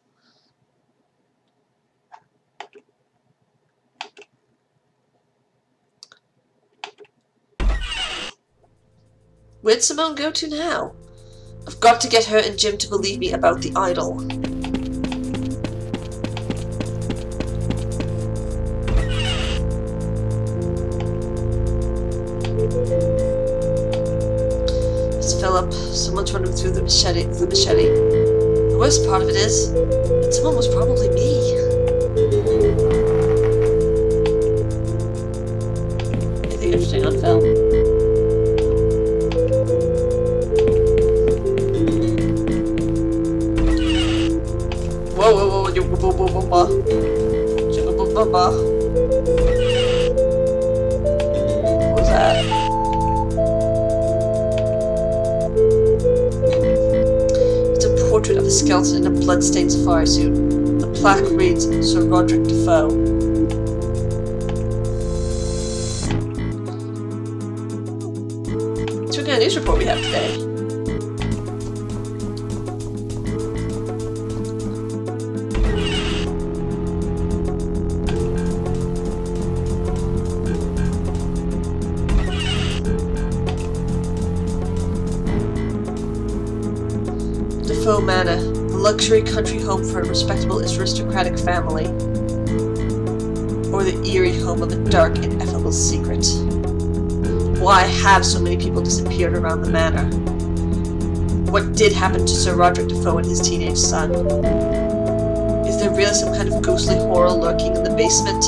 Where'd Simone go to now? I've got to get her and Jim to believe me about the idol. It's Philip. Someone's running through the machete. The worst part of it is that someone was probably me. Anything interesting on Phil? Whoa, what was that? It's a portrait of a skeleton in a bloodstained safari suit. The plaque reads, Sir Roderick Defoe. So what kind of news report we have today? Defoe Manor, the luxury country home for a respectable aristocratic family, or the eerie home of a dark, ineffable secret? Why have so many people disappeared around the manor? What did happen to Sir Roderick Defoe and his teenage son? Is there really some kind of ghostly horror lurking in the basement?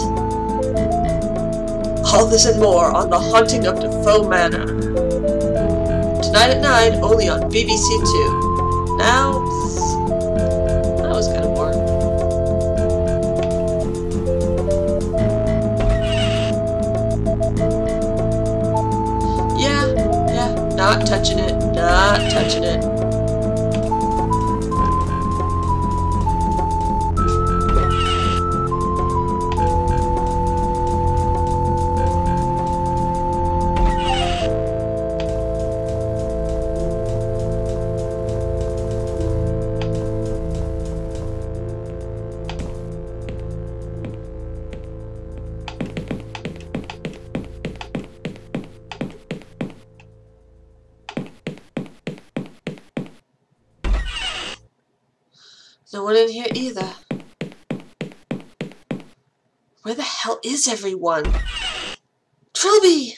All this and more on The Haunting of Defoe Manor. Tonight at 9, only on BBC Two. Now, that was kind of boring. Yeah, not touching it, not touching it. No one in here either. Where the hell is everyone? Trilby!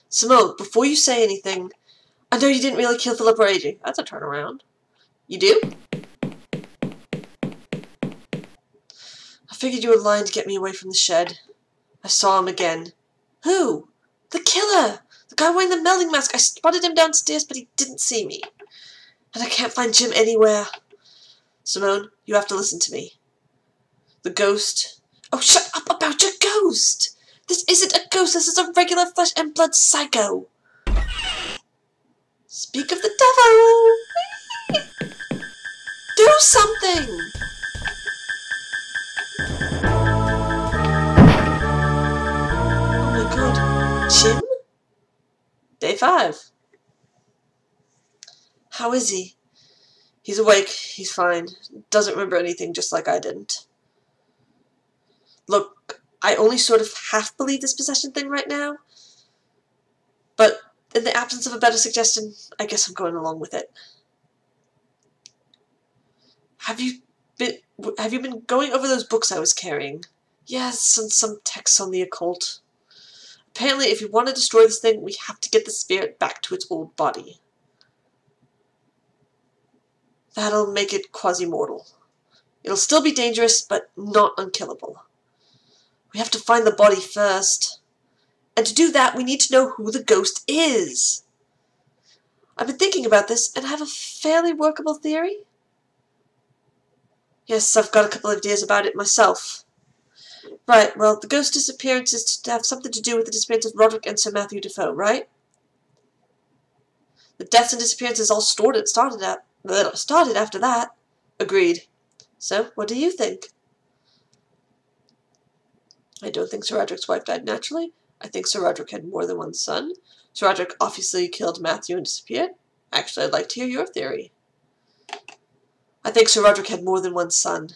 Simone, before you say anything, I know you didn't really kill Philip or AJ. That's a turnaround. You do? I figured you were lying to get me away from the shed. I saw him again. Who? The killer! The guy wearing the melding mask. I spotted him downstairs, but he didn't see me. And I can't find Jim anywhere. Simone, you have to listen to me. The ghost... Oh, shut up about your ghost! This isn't a ghost, this is a regular flesh and blood psycho! Speak of the devil! Do something! Oh my god. Jim? Day 5. How is he? He's awake. He's fine. Doesn't remember anything, just like I didn't. Look, I only sort of half believe this possession thing right now. But in the absence of a better suggestion, I guess I'm going along with it. Have you been going over those books I was carrying? Yes, and some texts on the occult. Apparently, if you want to destroy this thing, we have to get the spirit back to its old body. That'll make it quasi-mortal. It'll still be dangerous, but not unkillable. We have to find the body first. And to do that, we need to know who the ghost is. I've been thinking about this, and I have a fairly workable theory. Yes, I've got a couple of ideas about it myself. Right, well, the ghost disappearance is to have something to do with the disappearance of Roderick and Sir Matthew Defoe, right? The deaths and disappearances all started after that. Agreed. So, what do you think? I don't think Sir Roderick's wife died naturally. I think Sir Roderick had more than one son. Sir Roderick obviously killed Matthew and disappeared. Actually, I'd like to hear your theory. I think Sir Roderick had more than one son.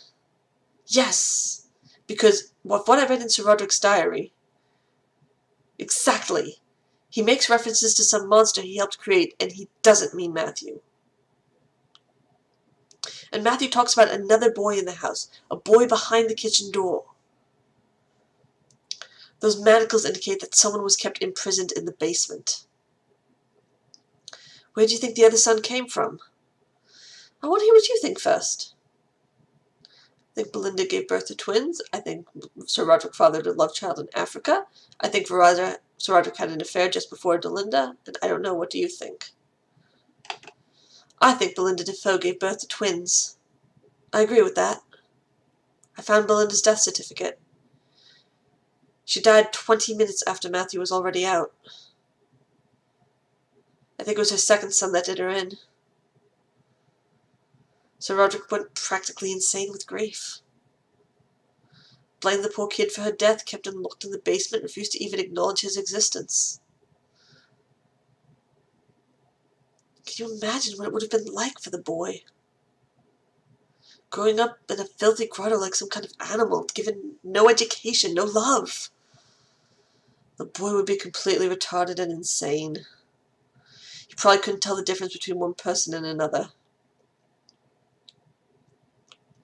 Yes! Because what I read in Sir Roderick's diary... Exactly! He makes references to some monster he helped create, and he doesn't mean Matthew. And Matthew talks about another boy in the house, a boy behind the kitchen door. Those manacles indicate that someone was kept imprisoned in the basement. Where do you think the other son came from? I want to hear what you think first. I think Belinda gave birth to twins. I think Sir Roderick fathered a love child in Africa. I think Sir Roderick had an affair just before Delinda. And I don't know, what do you think? I think Belinda Defoe gave birth to twins. I agree with that. I found Belinda's death certificate. She died 20 minutes after Matthew was already out. I think it was her second son that did her in. Sir Roderick went practically insane with grief. Blamed the poor kid for her death, kept him locked in the basement, refused to even acknowledge his existence. Can you imagine what it would have been like for the boy? Growing up in a filthy grotto like some kind of animal, given no education, no love. The boy would be completely retarded and insane. He probably couldn't tell the difference between one person and another.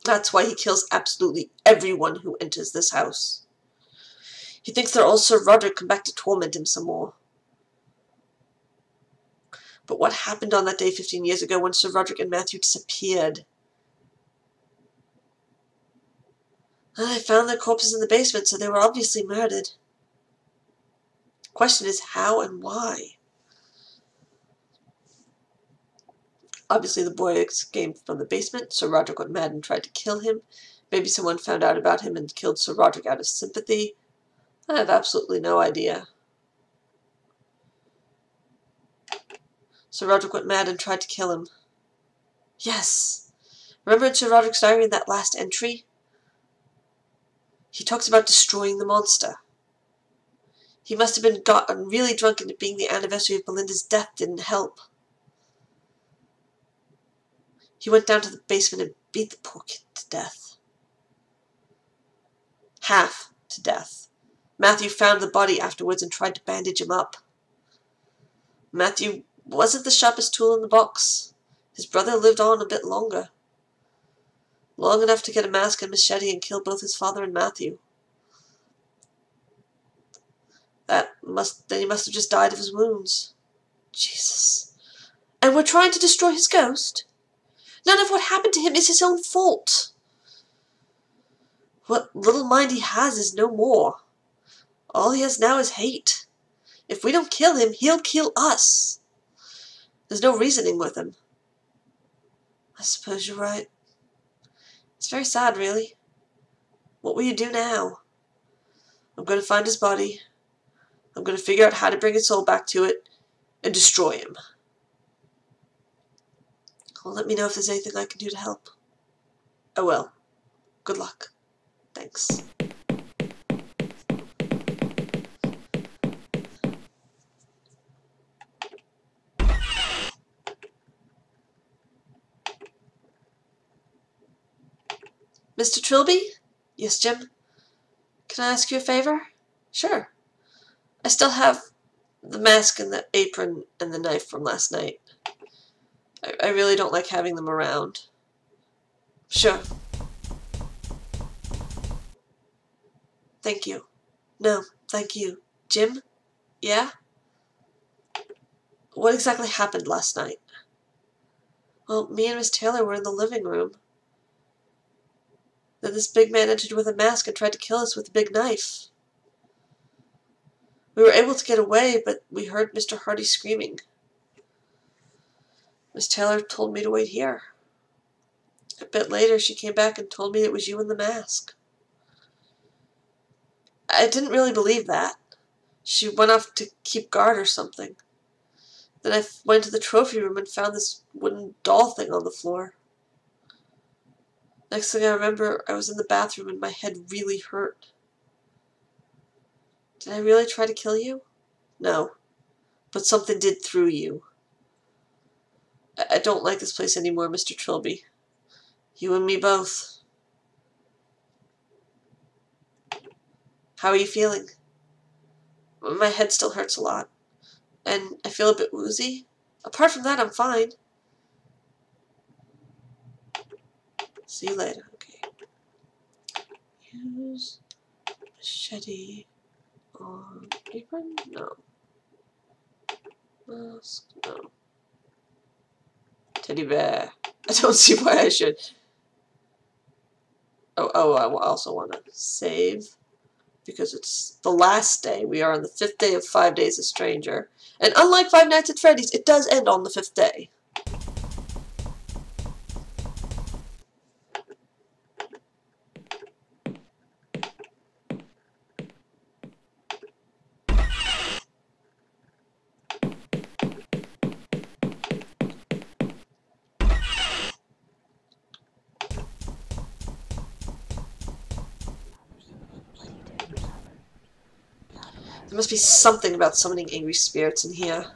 That's why he kills absolutely everyone who enters this house. He thinks that all Sir Roderick come back to torment him some more. But what happened on that day 15 years ago when Sir Roderick and Matthew disappeared? I found their corpses in the basement, so they were obviously murdered. The question is how and why. Obviously the boy escaped from the basement. Sir Roderick went mad and tried to kill him. Maybe someone found out about him and killed Sir Roderick out of sympathy. I have absolutely no idea. Sir Roderick went mad and tried to kill him. Yes. Remember in Sir Roderick's diary in that last entry? He talks about destroying the monster. He must have been gotten really drunk, and it being the anniversary of Belinda's death didn't help. He went down to the basement and beat the poor kid to death. Half to death. Matthew found the body afterwards and tried to bandage him up. Matthew wasn't the sharpest tool in the box. His brother lived on a bit longer. Long enough to get a mask and machete and kill both his father and Matthew. Then he must have just died of his wounds. Jesus. And we're trying to destroy his ghost? None of what happened to him is his own fault. What little mind he has is no more. All he has now is hate. If we don't kill him, he'll kill us. There's no reasoning with him. I suppose you're right. It's very sad, really. What will you do now? I'm going to find his body. I'm going to figure out how to bring his soul back to it and destroy him. Well, let me know if there's anything I can do to help. I will. Good luck. Thanks. Mr. Trilby? Yes, Jim? Can I ask you a favor? Sure. I still have the mask and the apron and the knife from last night. I really don't like having them around. Sure. Thank you. No, thank you. Jim? Yeah? What exactly happened last night? Well, me and Miss Taylor were in the living room. Then this big man entered with a mask and tried to kill us with a big knife. We were able to get away, but we heard Mr. Hardy screaming. Miss Taylor told me to wait here. A bit later, she came back and told me it was you in the mask. I didn't really believe that. She went off to keep guard or something. Then I went to the trophy room and found this wooden doll thing on the floor. Next thing I remember, I was in the bathroom and my head really hurt. Did I really try to kill you? No. But something did through you. I don't like this place anymore, Mr. Trilby. You and me both. How are you feeling? My head still hurts a lot. And I feel a bit woozy. Apart from that, I'm fine. See you later. Okay. Use machete on apron? No. Mask? No. Teddy bear. I don't see why I should. Oh, I also want to save. Because it's the last day. We are on the 5th day of 5 Days a Stranger. And unlike Five Nights at Freddy's, it does end on the 5th day. There must be something about summoning angry spirits in here.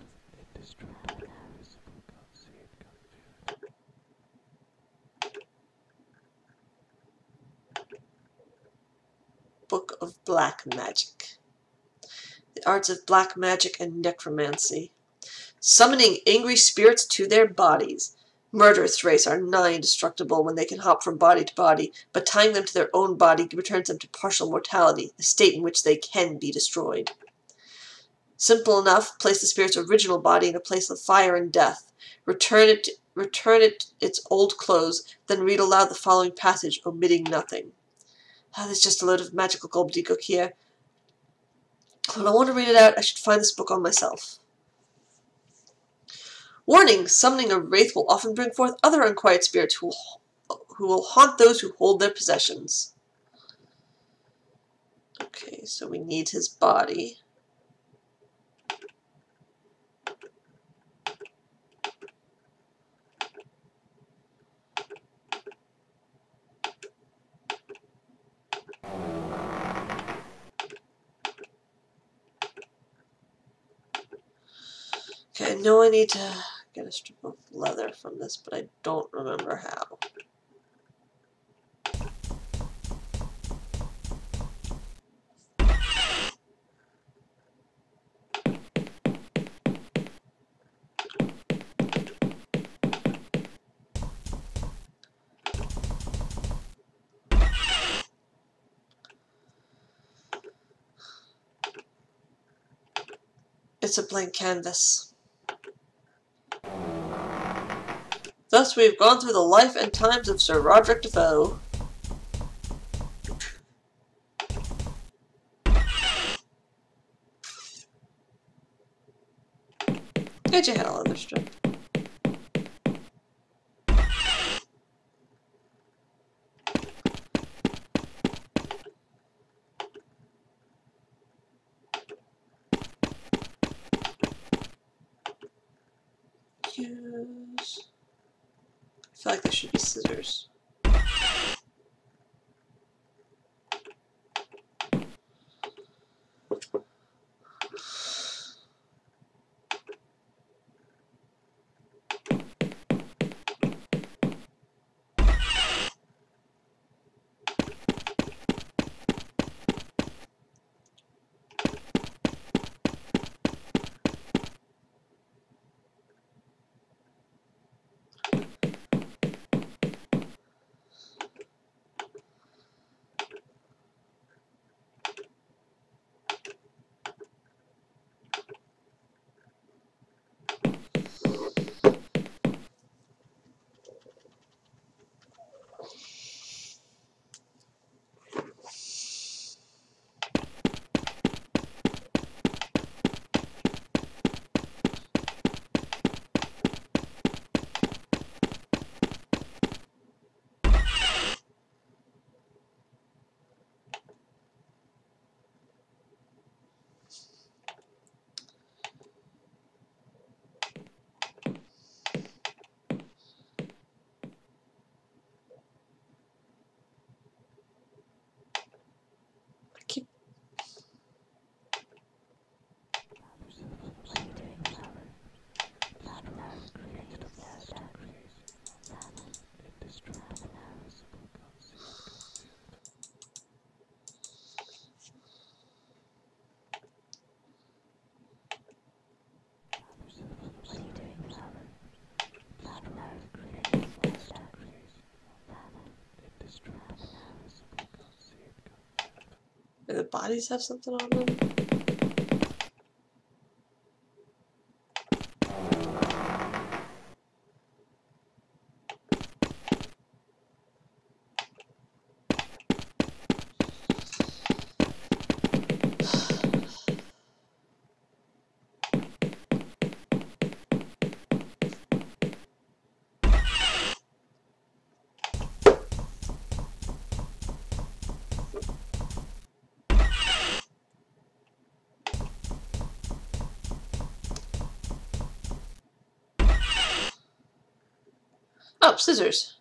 Book of Black Magic. The arts of black magic and necromancy. Summoning angry spirits to their bodies. Murderous race are nigh indestructible when they can hop from body to body, but tying them to their own body returns them to partial mortality, a state in which they can be destroyed. Simple enough, place the spirit's original body in a place of fire and death. Return it its old clothes, then read aloud the following passage, omitting nothing. There's just a load of magical gobbledygook here. When I want to read it out, I should find this book on myself. Warning! Summoning a wraith will often bring forth other unquiet spirits who will haunt those who hold their possessions. Okay, so we need his body. Okay, I know I need to get a strip of leather from this, but I don't remember how. It's a blank canvas. Thus we have gone through the life and times of Sir Roderick Defoe. Get your head on the strip. Use. I feel like there should be scissors. Do the bodies have something on them? Oh, scissors.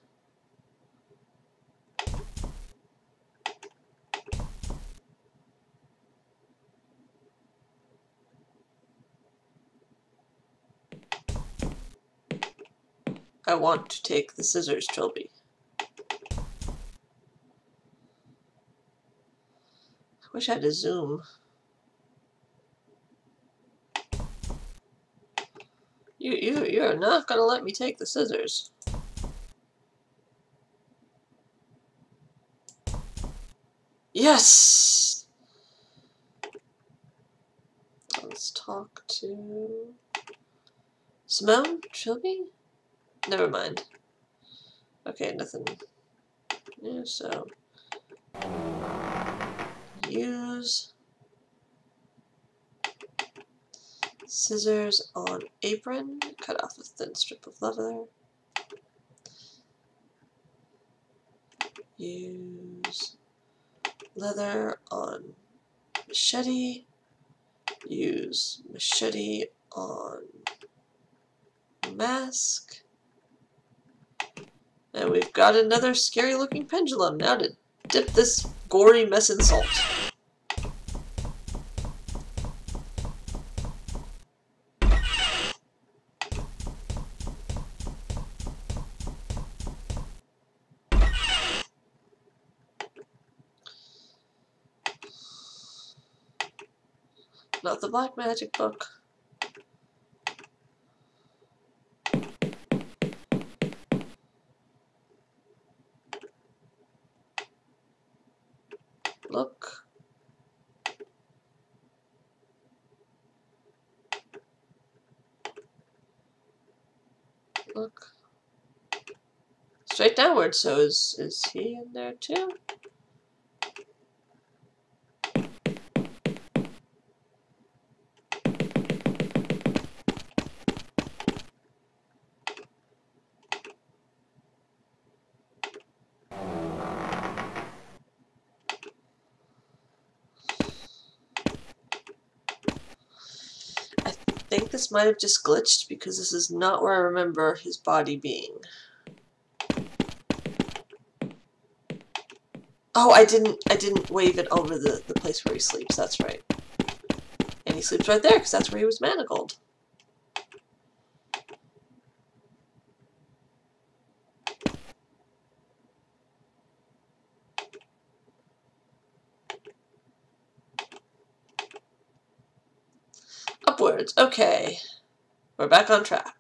I want to take the scissors, Trilby. I wish I had a zoom. You're not gonna let me take the scissors. Yes! Let's talk to Simone? Trilby? Never mind. Okay, nothing. Yeah, so use scissors on apron, cut off a thin strip of leather. Use leather on machete. Use machete on mask. And we've got another scary looking pendulum. Now to dip this gory mess in salt. Not the black magic book. Look. Look. Straight downward, so is he in there too? I think this might have just glitched because this is not where I remember his body being. Oh, I didn't wave it over the place where he sleeps, that's right. And he sleeps right there because that's where he was manacled. Upwards, okay. We're back on track.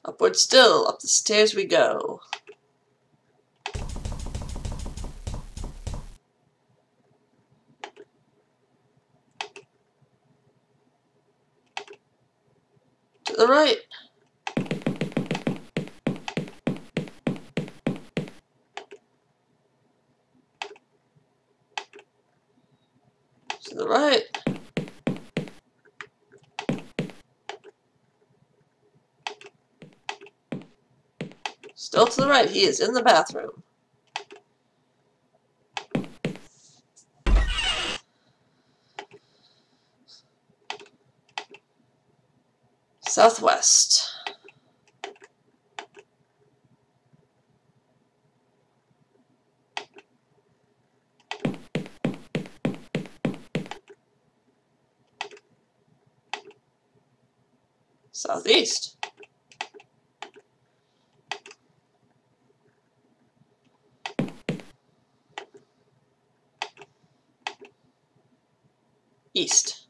Upward still, up the stairs we go. To the right. To the right. Still to the right. He is in the bathroom. Southwest. Southeast. East.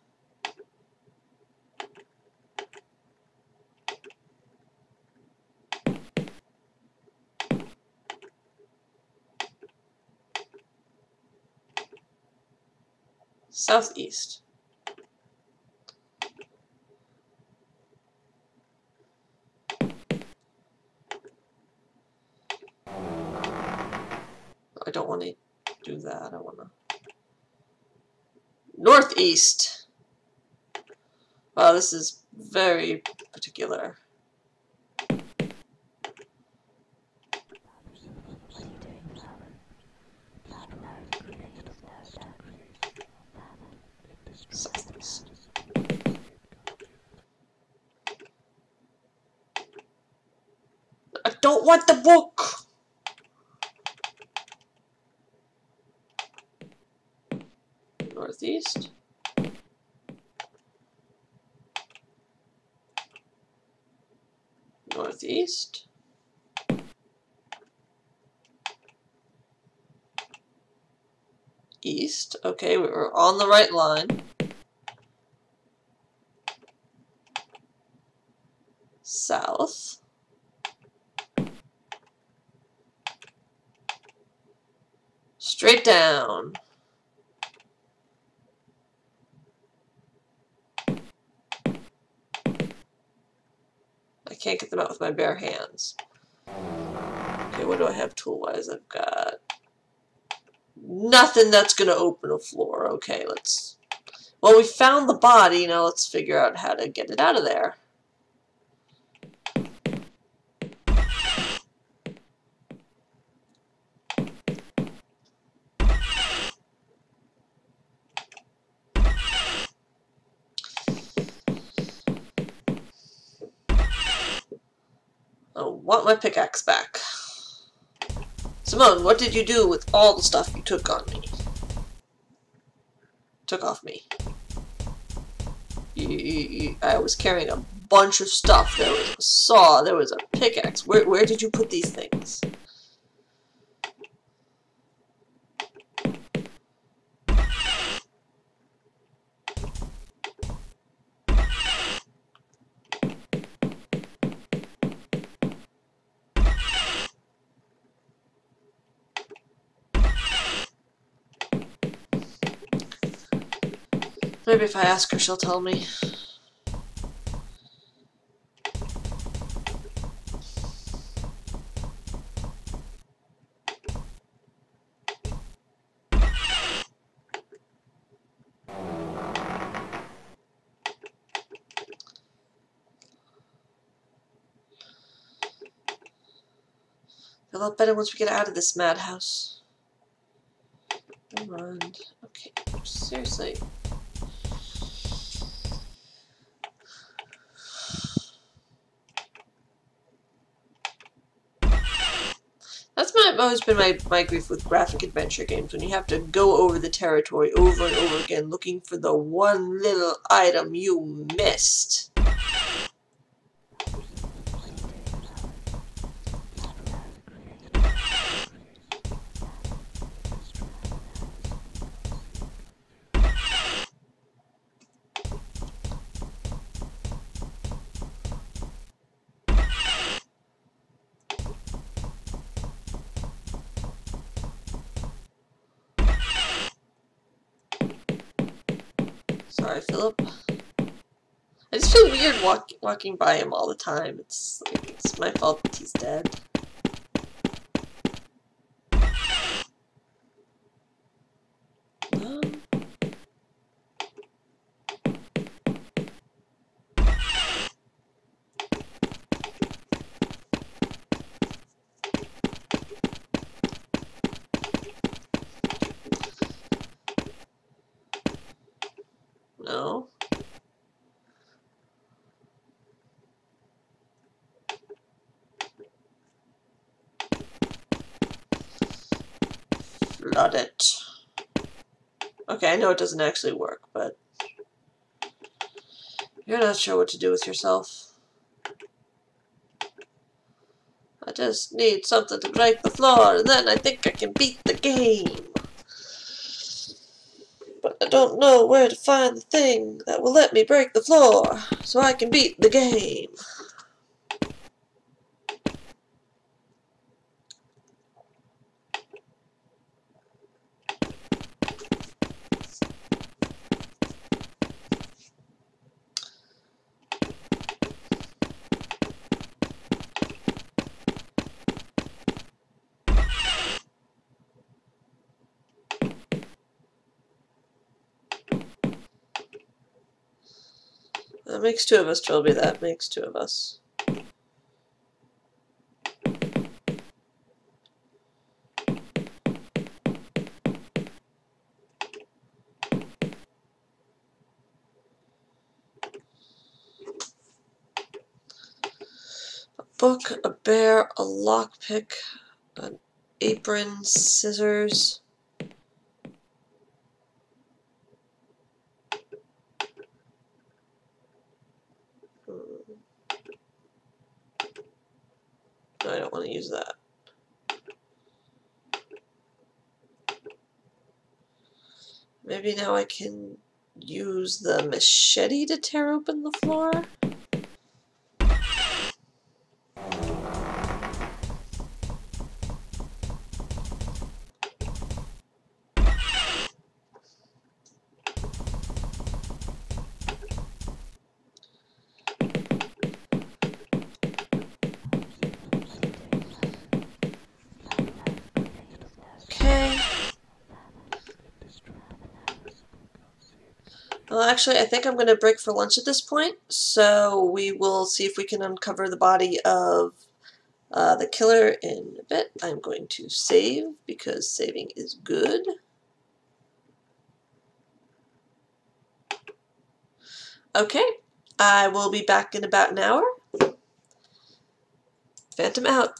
Southeast. I don't want to do that. I want to... Northeast. Wow, this is very particular. Southeast. I don't want the book! Northeast. Northeast. East. Okay, we were on the right line. South. Straight down. I can't get them out with my bare hands. Okay, what do I have tool-wise? I've got nothing that's gonna open a floor. Okay, let's... Well, we found the body. Now let's figure out how to get it out of there. I want my pickaxe back. Simone, what did you do with all the stuff you took on me? Took off me. I was carrying a bunch of stuff. There was a saw, there was a pickaxe. Where did you put these things? Maybe if I ask her, she'll tell me. A lot better once we get out of this madhouse. Come on. Okay, seriously. That's always been my grief with graphic adventure games, when you have to go over the territory over and over again looking for the one little item you missed. Sorry, Philip. I just feel weird walking by him all the time. It's like, it's my fault that he's dead. No. No. Flood it. Okay, I know it doesn't actually work, but you're not sure what to do with yourself. I just need something to break the floor, and then I think I can beat the game. But I don't know where to find the thing that will let me break the floor, so I can beat the game. That makes two of us, Trilby. That makes two of us. A book, a bear, a lockpick, an apron, scissors. No, I don't want to use that. Maybe now I can use the machete to tear open the floor? Okay. Well, actually, I think I'm going to break for lunch at this point, so we will see if we can uncover the body of the killer in a bit. I'm going to save, because saving is good. Okay, I will be back in about an hour. Phantom out.